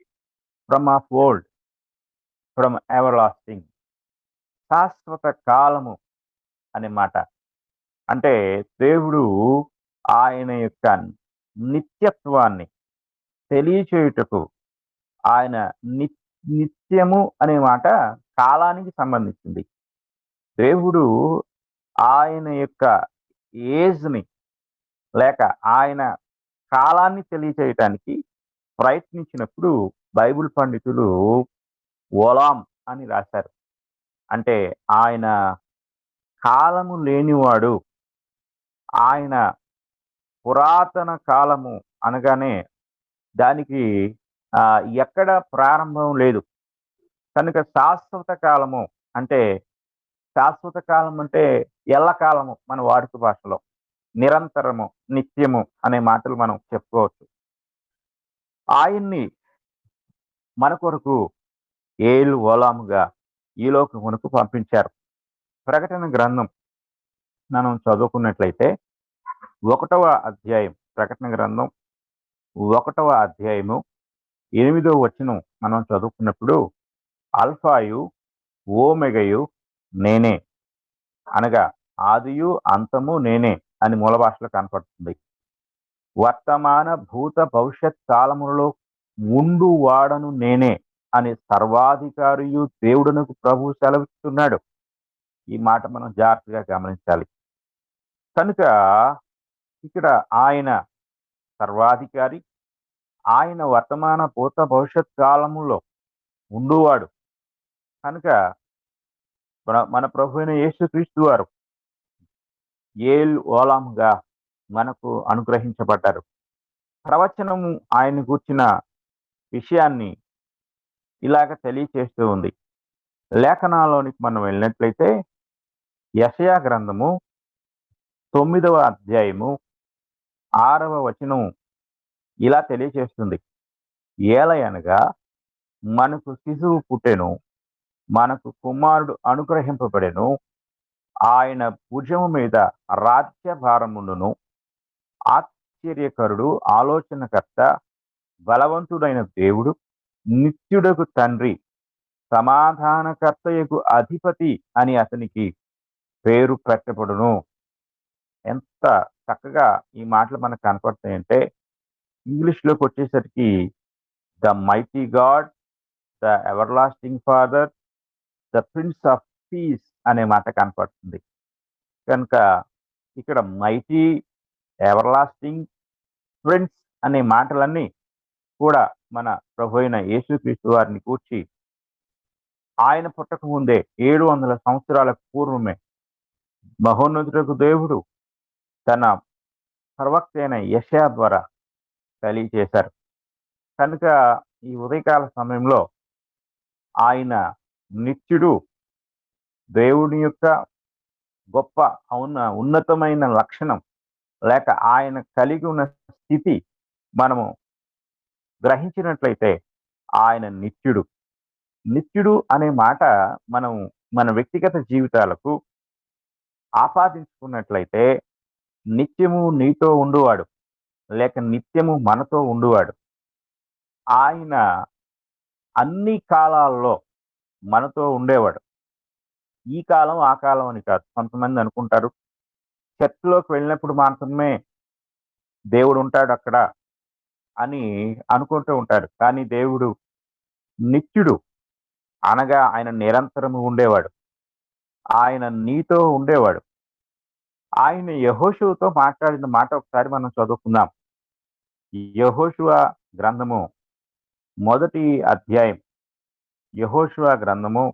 from of old, from ever lasting, శాశ్వత కాలము అనే మాట. అంటే దేవుడు ఆయన యొక్క నిత్యత్వాన్ని తెలియచేయుటకు ఆయన నిత్యము అనే మాట కాలానికి సంబంధించింది. దేవుడు ఆయన యొక్క ఏజ్ని లేక ఆయన కాలాన్ని తెలియచేయటానికి ప్రయత్నించినప్పుడు బైబిల్ పండితులు ఓలాం అని రాశారు. అంటే ఆయన కాలము లేనివాడు, ఆయన పురాతన కాలము అనగానే దానికి ఎక్కడ ప్రారంభం లేదు. కనుక శాశ్వత కాలము అంటే శాశ్వత కాలం అంటే ఎల్లకాలము మన వాడుక భాషలో, నిరంతరము, నిత్యము అనే మాటలు మనం చెప్పుకోవచ్చు. ఆయన్ని మన కొరకు ఏల్ ఓలాముగా ఈ లోకమునకు పంపించారు. ప్రకటన గ్రంథం మనం చదువుకున్నట్లయితే 1వ అధ్యాయం, ప్రకటన గ్రంథం 1వ అధ్యాయము 8వ వచనం మనం చదువుకున్నప్పుడు అల్ఫాయు ఓమెగయు నేనే అనగా ఆదియు అంతము నేనే అని మూల భాషలో కనపడుతుంది. వర్తమాన భూత భవిష్యత్ కాలములలో ఉండు వాడను నేనే అని సర్వాధికారియు దేవుడునకు ప్రభు సెలవిస్తున్నాడు. ఈ మాట మనం జాగ్రత్తగా గమనించాలి. కనుక ఇక్కడ ఆయన సర్వాధికారి, ఆయన వర్తమాన భూత భవిష్యత్ కాలములో ఉండువాడు. కనుక మన ప్రభు అయిన యేసుక్రీస్తు వారు ఏల్ ఓలాంగా మనకు అనుగ్రహించబడ్డారు. ప్రవచనము ఆయన గూర్చిన విషయాన్ని ఇలాగ తెలియచేస్తూ ఉంది. లేఖనాల్లోనికి మనం వెళ్ళినట్లయితే యెషయా గ్రంథము 9వ అధ్యాయము 6వ వచనం ఇలా తెలియచేస్తుంది. ఏలయనగా మనకు శిశువు పుట్టెను, మనకు కుమారుడు అనుగ్రహింపబడెను, ఆయన భుజము మీద రాజ్యభారముండును. ఆశ్చర్యకరుడు, ఆలోచనకర్త, బలవంతుడైన దేవుడు, నిత్యుడకు తండ్రి, సమాధానకర్తయకు అధిపతి అని అతనికి పేరు పెట్టబడును. ఎంత చక్కగా ఈ మాటలు మనకు కనపడతాయంటే ఇంగ్లీష్లోకి వచ్చేసరికి the mighty God, the ever lasting father, the prince of piece అనే మాట కనపడుతుంది. కనుక ఇక్కడ మైటీ, ఎవర్ ఫ్రెండ్స్ అనే మాటలన్నీ కూడా మన ప్రభు అయిన యేసుక్రీస్తు వారిని కూర్చి ఆయన పుట్టక ముందే 700 సంవత్సరాల పూర్వమే మహోన్నతుడకు దేవుడు తన ప్రవక్త అయిన యెషయా ద్వారా తెలియచేశారు. కనుక ఈ ఉదయకాల సమయంలో ఆయన నిత్యుడు, దేవుని యొక్క గొప్ప ఉన్నతమైన లక్షణం లేక ఆయన కలిగి ఉన్న స్థితి మనము గ్రహించినట్లయితే ఆయన నిత్యుడు. నిత్యుడు అనే మాట మనం మన వ్యక్తిగత జీవితాలకు ఆపాదించుకున్నట్లయితే నిత్యము నీతో ఉండువాడు లేక నిత్యము మనతో ఉండువాడు. ఆయన అన్ని కాలాల్లో మనతో ఉండేవాడు. ఈ కాలం ఆ కాలం అని కాదు. కొంతమంది అనుకుంటారు చర్చిలోకి వెళ్ళినప్పుడు మాత్రమే దేవుడు ఉంటాడు అక్కడ అని అనుకుంటూ ఉంటారు. కానీ దేవుడు నిత్యుడు, అనగా ఆయన నిరంతరము ఉండేవాడు. ఆయన నీతో ఉండేవాడు. ఆయన యెహోషువతో మాట్లాడిన మాట ఒకసారి మనం చదువుకుందాం. యెహోషువ గ్రంథము 1వ అధ్యాయం. యెహోషువ గ్రంథము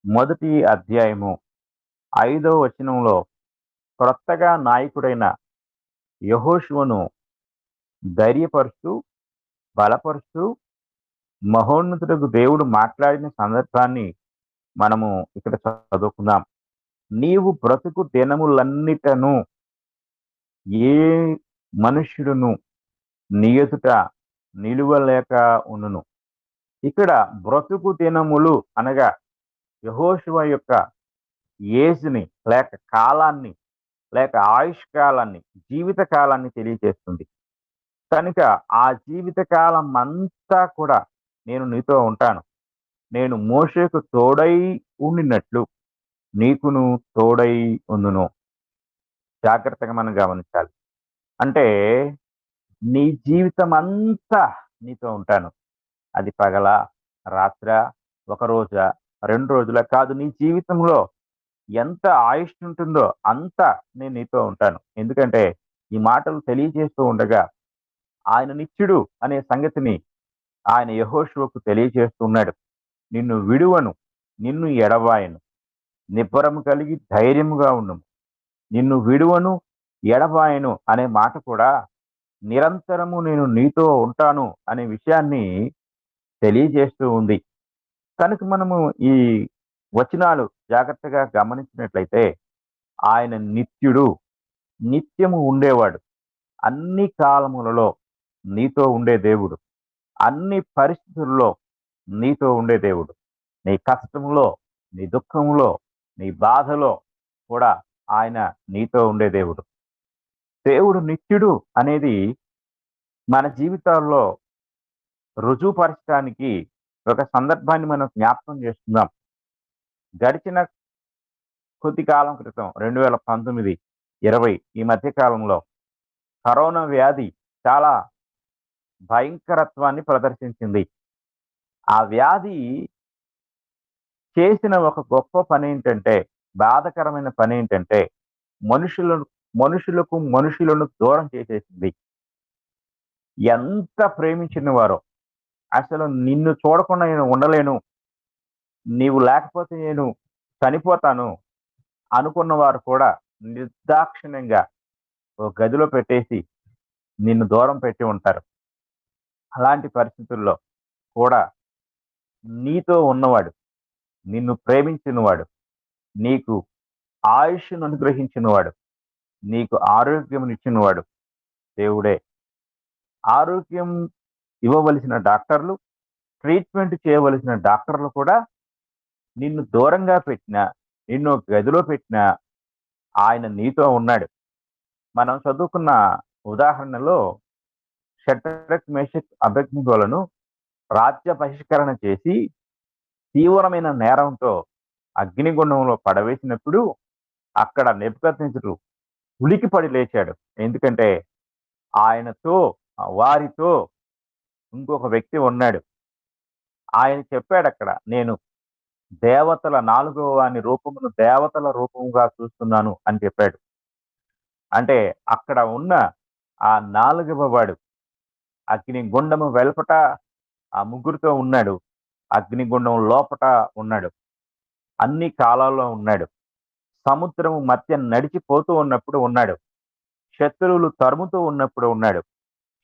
1వ అధ్యాయము 5వ వచనంలో క్రొత్తగా నాయకుడైన యెహోషువను ధైర్యపరుస్తూ, బలపరుస్తూ మహోన్నతుడకు దేవుడు మాట్లాడిన సందర్భాన్ని మనము ఇక్కడ చదువుకుందాం. నీవు బ్రతుకు దినములన్నిటను ఏ మనుష్యుడును నీ ఎదుట నిలువలేక ఉండును. ఇక్కడ బ్రతుకు దినములు అనగా యెహోషువ యొక్క ఏజ్ని లేక కాలాన్ని లేక ఆయుష్ కాలాన్ని, జీవిత కాలాన్ని తెలియజేస్తుంది. కనుక ఆ జీవిత కాలం అంతా కూడా నేను నీతో ఉంటాను. నేను మోషేకు తోడై ఉండినట్లు నీకును తోడై ఉండును. జాగ్రత్తగా మనం గమనించాలి. అంటే నీ జీవితం అంతా నీతో ఉంటాను. అది పగల, రాత్ర, ఒక రోజా, 2 రోజుల కాదు. నీ జీవితంలో ఎంత ఆయుష్ ఉంటుందో అంత నేను నీతో ఉంటాను. ఎందుకంటే ఈ మాటలు తెలియజేస్తూ ఉండగా ఆయన నిత్యుడు అనే సంగతిని ఆయన యెహోషువకు తెలియజేస్తూ ఉన్నాడు. నిన్ను విడువను, నిన్ను ఎడబాయను, నిబ్బరము కలిగి ధైర్యముగా ఉండుము. నిన్ను విడువను, ఎడబాయను అనే మాట కూడా నిరంతరము నేను నీతో ఉంటాను అనే విషయాన్ని తెలియజేస్తూ ఉంది. కనుక మనము ఈ వచనాలు జాగ్రత్తగా గమనించినట్లయితే ఆయన నిత్యుడు, నిత్యము ఉండేవాడు, అన్ని కాలములలో నీతో ఉండే దేవుడు, అన్ని పరిస్థితుల్లో నీతో ఉండే దేవుడు. నీ కష్టంలో, నీ దుఃఖంలో, నీ బాధలో కూడా ఆయన నీతో ఉండే దేవుడు. దేవుడు నిత్యుడు అనేది మన జీవితాల్లో రుజువుపరచడానికి ఒక సందర్భాన్ని మనం జ్ఞాపకం చేస్తున్నాం. గడిచిన కొద్ది కాలం క్రితం 2019, 20 ఈ మధ్య కాలంలో కరోనా వ్యాధి చాలా భయంకరత్వాన్ని ప్రదర్శించింది. ఆ వ్యాధి చేసిన ఒక గొప్ప పని ఏంటంటే, బాధకరమైన పని ఏంటంటే మనుషులను దూరం చేసేసింది. ఎంత ప్రేమించిన వారో, అసలు నిన్ను చూడకుండా నేను ఉండలేను, నీవు లేకపోతే నేను చనిపోతాను అనుకున్న వారు కూడా నిర్దాక్షిణ్యంగా ఒక గదిలో పెట్టేసి నిన్ను దూరం పెట్టి ఉంటారు. అలాంటి పరిస్థితుల్లో కూడా నీతో ఉన్నవాడు, నిన్ను ప్రేమించినవాడు, నీకు ఆయుష్ను అనుగ్రహించినవాడు, నీకు ఆరోగ్యమునిచ్చినవాడు దేవుడే. ఆరోగ్యం ఇవ్వవలసిన డాక్టర్లు, ట్రీట్మెంట్ చేయవలసిన డాక్టర్లు కూడా నిన్ను దూరంగా పెట్టినా, నిన్ను గదిలో పెట్టినా ఆయన నీతో ఉన్నాడు. మనం చదువుకున్న ఉదాహరణలో షడ్రక్, మేషక్, అబేద్నెగోలను రాజ్య బహిష్కరణ చేసి తీవ్రమైన నేరంతో అగ్నిగుండంలో పడవేసినప్పుడు అక్కడ నెబుకద్నెజరు ఉలికిపడి లేచాడు. ఎందుకంటే ఆయనతో, వారితో ఇంకొక వ్యక్తి ఉన్నాడు. ఆయన చెప్పాడు అక్కడ, నేను దేవతల 4వ వాని రూపమును దేవతల రూపముగా చూస్తున్నాను అని చెప్పాడు. అంటే అక్కడ ఉన్న ఆ 4వ వాడు అగ్నిగుండము వెలుపట ఆ ముగ్గురితో ఉన్నాడు. అగ్నిగుండం లోపట ఉన్నాడు. అన్ని కాలాల్లో ఉన్నాడు. సముద్రము మధ్య నడిచిపోతూ ఉన్నప్పుడు ఉన్నాడు. శత్రువులు తరుముతూ ఉన్నప్పుడు ఉన్నాడు.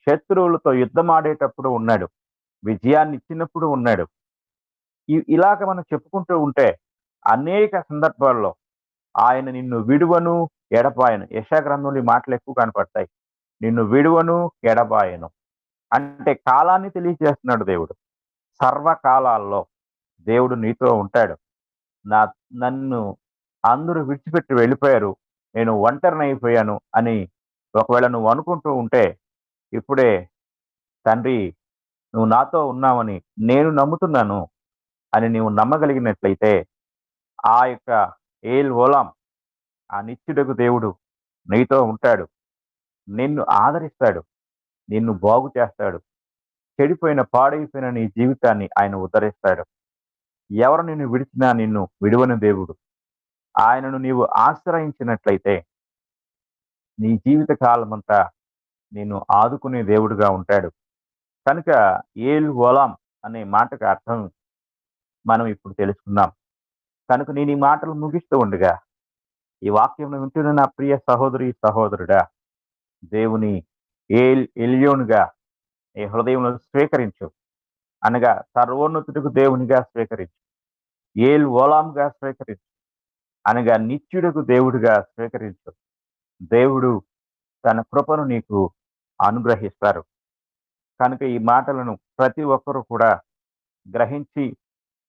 శత్రువులతో యుద్ధమాడేటప్పుడు ఉన్నాడు. విజయాన్ని ఇచ్చినప్పుడు ఉన్నాడు. ఇలాగ మనం చెప్పుకుంటూ ఉంటే అనేక సందర్భాల్లో ఆయన నిన్ను విడువను ఎడబాయను. యెషయా గ్రంథంలో ఈ మాటలు ఎక్కువ కనపడతాయి. నిన్ను విడువను ఎడబాయను అంటే కాలాన్ని తెలియజేస్తున్నాడు దేవుడు. సర్వకాలాల్లో దేవుడు నీతో ఉంటాడు. నన్ను అందరూ విడిచిపెట్టి వెళ్ళిపోయారు, నేను ఒంటరిని అయిపోయాను అని ఒకవేళ నువ్వు అనుకుంటూ ఉంటే ఇప్పుడే తండ్రి నువ్వు నాతో ఉన్నావని నేను నమ్ముతున్నాను అని నీవు నమ్మగలిగినట్లయితే ఆ యొక్క ఏల్ ఓలాం ఆ నిత్యుడకు దేవుడు నీతో ఉంటాడు. నిన్ను ఆదరిస్తాడు, నిన్ను బాగు చేస్తాడు. చెడిపోయిన పాడైపోయిన నీ జీవితాన్ని ఆయన ఉద్ధరిస్తాడు. ఎవరు నిన్ను విడిచినా నిన్ను విడువని దేవుడు. ఆయనను నీవు ఆశ్రయించినట్లయితే నీ జీవిత కాలమంతా నిన్ను ఆదుకునే దేవుడుగా ఉంటాడు. కనుక ఏల్ ఓలాం అనే మాటకు అర్థం మనం ఇప్పుడు తెలుసుకున్నాం. కనుక నేను ఈ మాటలు ముగిస్తూ ఉండగా ఈ వాక్యం వింటున్న నా ప్రియ సహోదరి సహోదరుడా, దేవుని ఎలియోనుగా నీ హృదయంలో స్వీకరించు. అనగా సర్వోన్నతుడికి దేవునిగా స్వీకరించు. ఏల్ ఓలాంగా స్వీకరించు. అనగా నిత్యుడకు దేవుడిగా స్వీకరించు. దేవుడు తన కృపను నీకు అనుగ్రహిస్తారు. కనుక ఈ మాటలను ప్రతి ఒక్కరూ కూడా గ్రహించి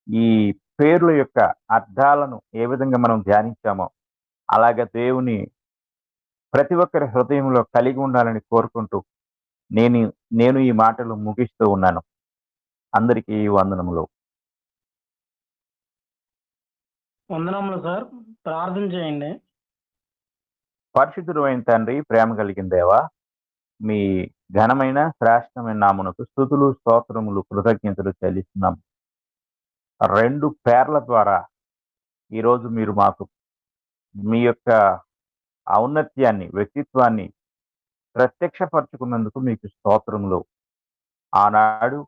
ఈ పేర్ల యొక్క అర్థాలను ఏ విధంగా మనం ధ్యానించామో అలాగే దేవుని ప్రతి ఒక్కరి హృదయంలో కలిగి ఉండాలని కోరుకుంటూ నేను ఈ మాటలు ముగిస్తూ ఉన్నాను. అందరికీ వందనములు. వందనములు సార్. ప్రార్థన చేయండి. పరిశుద్ధుడు అయిన తండ్రి, ప్రేమ కలిగిన దేవా, మీ ఘనమైన శ్రేష్టమైన నామమునకు స్తుతులు స్తోత్రములు కృతజ్ఞతలు చెల్లిస్తున్నాం. 2 పేర్ల ద్వారా ఈరోజు మీరు మాకు మీ యొక్క ఔన్నత్యాన్ని వ్యక్తిత్వాన్ని ప్రత్యక్షపరచుకున్నందుకు మీకు స్తోత్రములు. ఆనాడు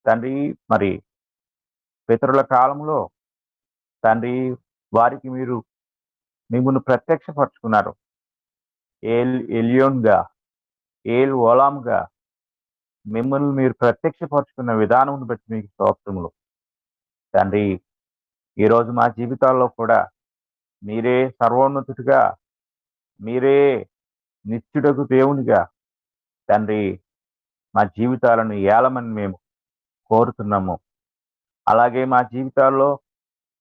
తండ్రి మరి పితరుల కాలంలో తండ్రి వారికి మీరు మిమ్మల్ని ప్రత్యక్షపరచుకున్నారు. ఎలియోన్గా ఏల్ ఓలాంగా మిమ్మల్ని మీరు ప్రత్యక్షపరచుకున్న విధానం బట్టి మీకు స్తోత్రములు తండ్రి. ఈరోజు మా జీవితాల్లో కూడా మీరే సర్వోన్నతుడిగా, మీరే నిత్యుడకు దేవునిగా తండ్రి మా జీవితాలను ఏలమని మేము కోరుతున్నాము. అలాగే మా జీవితాల్లో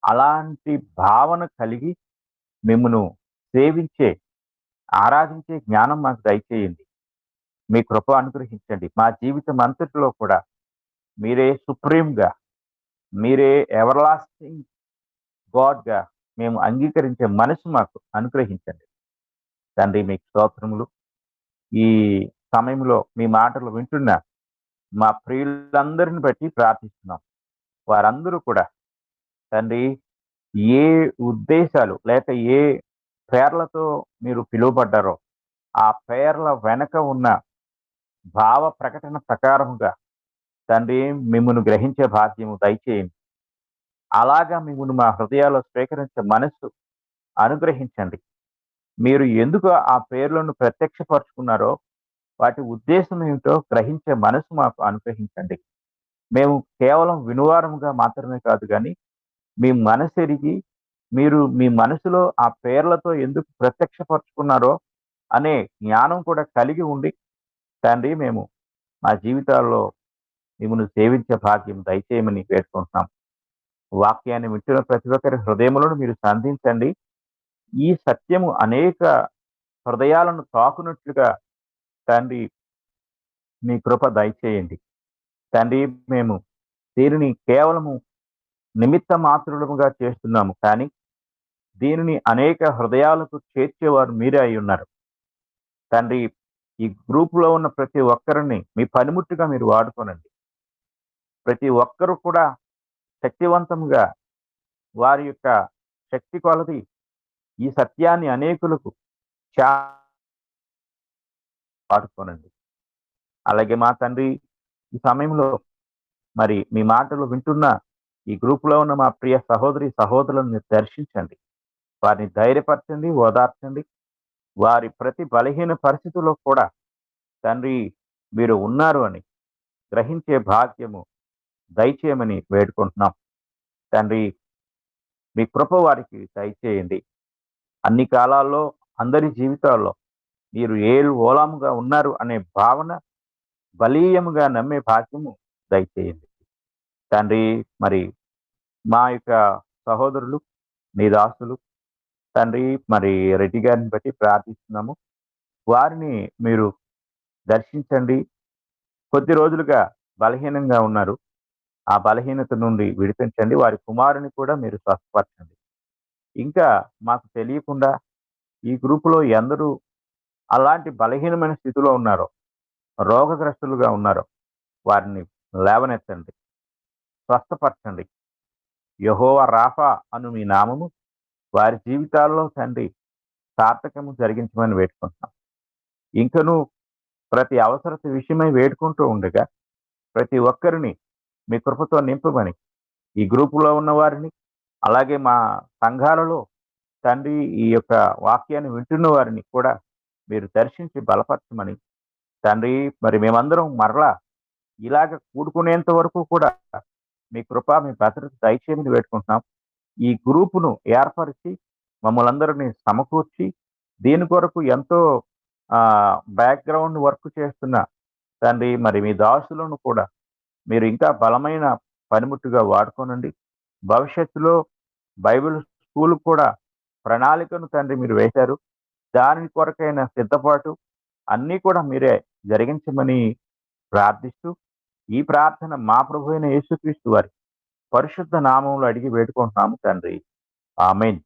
అలాంటి భావన కలిగి మిమ్మను సేవించే ఆరాధించే జ్ఞానం మాకు దయచేయండి. మీ కృప అనుగ్రహించండి. మా జీవితం అంతటిలో కూడా మీరే సుప్రీంగా, మీరే ఎవర్లాస్టింగ్ గాడ్గా మేము అంగీకరించే మనసు మాకు అనుగ్రహించండి తండ్రి. మీకు స్తోత్రములు. ఈ సమయంలో మీ మాటలు వింటున్న మా ప్రియులందరిని బట్టి ప్రార్థిస్తున్నాం. వారందరూ కూడా తండ్రి ఏ ఉద్దేశాలు లేక ఏ పేర్లతో మీరు పిలువబడ్డారో ఆ పేర్ల వెనక ఉన్న భావ ప్రకటన ప్రకారముగా తండ్రి మిమ్మల్ని గ్రహించే భాగ్యము దయచేయండి. అలాగా మిమ్మల్ని మా హృదయాల్లో స్వీకరించే మనస్సు అనుగ్రహించండి. మీరు ఎందుకు ఆ పేర్లను ప్రత్యక్షపరుచుకున్నారో వాటి ఉద్దేశం ఏమిటో గ్రహించే మనసు మాకు అనుగ్రహించండి. మేము కేవలం వినువారముగా మాత్రమే కాదు కానీ మీ మనసు ఎరిగి మీరు మీ మనసులో ఆ పేర్లతో ఎందుకు ప్రత్యక్షపరుచుకున్నారో అనే జ్ఞానం కూడా కలిగి ఉండి తండ్రి మేము మా జీవితాల్లో మిమ్మల్ని సేవించే భాగ్యం దయచేయమని వేడుకుంటున్నాం. వాక్యాన్ని వింటున్న ప్రతి ఒక్కరి హృదయములను మీరు సంధించండి. ఈ సత్యము అనేక హృదయాలను తాకునట్లుగా తండ్రి మీ కృప దయచేయండి తండ్రి. మేము దీనిని కేవలము నిమిత్త మాత్రులముగా చేస్తున్నాము కానీ దీనిని అనేక హృదయాలకు చేర్చేవారు మీరే అయి ఉన్నారు తండ్రి. ఈ గ్రూపులో ఉన్న ప్రతి ఒక్కరిని మీ పనిముట్టుగా మీరు వాడుకోనండి. ప్రతి ఒక్కరూ కూడా శక్తివంతంగా వారి యొక్క శక్తి కొలది ఈ సత్యాన్ని అనేకులకు వాడుకోనండి. అలాగే మా తండ్రి, ఈ సమయంలో మరి మీ మాటలు వింటున్న ఈ గ్రూపులో ఉన్న మా ప్రియ సహోదరి సహోదరులను మీరు దర్శించండి, వారిని ధైర్యపరచండి, ఓదార్చండి. వారి ప్రతి బలహీన పరిస్థితుల్లో కూడా తండ్రి మీరు ఉన్నారు అని గ్రహించే భాగ్యము దయచేయమని వేడుకుంటున్నాం. తండ్రి మీ కృప వారికి దయచేయండి. అన్ని కాలాల్లో అందరి జీవితాల్లో మీరు ఏలు ఓలాముగా ఉన్నారు అనే భావన బలీయముగా నమ్మే భాగ్యము దయచేయండి. తండ్రి మరి మా యొక్క సహోదరులు మీ దాసులు తండ్రి మరి రెడ్డి గారిని బట్టి ప్రార్థిస్తున్నాము. వారిని మీరు దర్శించండి. కొద్ది రోజులుగా బలహీనంగా ఉన్నారు, ఆ బలహీనత నుండి విడిపించండి. వారి కుమారుని కూడా మీరు స్వస్థపరచండి. ఇంకా మాకు తెలియకుండా ఈ గ్రూపులో ఎందరూ అలాంటి బలహీనమైన స్థితిలో ఉన్నారో, రోగగ్రస్తులుగా ఉన్నారో, వారిని లేవనెత్తండి, స్వస్థపరచండి. యెహోవా రాఫా అను మీ నామము వారి జీవితాల్లో తండ్రి సార్థకము జరిగించమని వేడుకుంటున్నాం. ఇంకనూ ప్రతి అవసరత విషయమై వేడుకుంటూ ఉండగా ప్రతి ఒక్కరిని మీ కృపతో నింపమని, ఈ గ్రూపులో ఉన్న వారిని, అలాగే మా సంఘాలలో తండ్రి ఈ యొక్క వాక్యాన్ని వింటున్న వారిని కూడా మీరు దర్శించి బలపరచమని తండ్రి మరి మేమందరం మరలా ఇలాగ కూడుకునేంత వరకు కూడా మీ కృప మీ భద్రత దయచేయమని వేడుకుంటున్నాం. ఈ గ్రూపును ఏర్పరిచి మమ్మల్ని అందరినీ సమకూర్చి దీని కొరకు ఎంతో బ్యాక్గ్రౌండ్ వర్క్ చేస్తున్న తండ్రి మరి మీ దాసులను కూడా మీరు ఇంకా బలమైన పనిముట్టుగా వాడుకోనండి. భవిష్యత్తులో బైబిల్ స్కూల్ కూడా ప్రణాళికను తండ్రి మీరు వేశారు. దాని కొరకైన సిద్ధపాటు అన్నీ కూడా మీరే జరిగించమని ప్రార్థిస్తూ ఈ ప్రార్థన మా ప్రభు అయిన యేసుక్రీస్తు వారి పరిశుద్ధ నామంలో అడిగి వేడుకుంటున్నాము తండ్రి. ఆమేన్.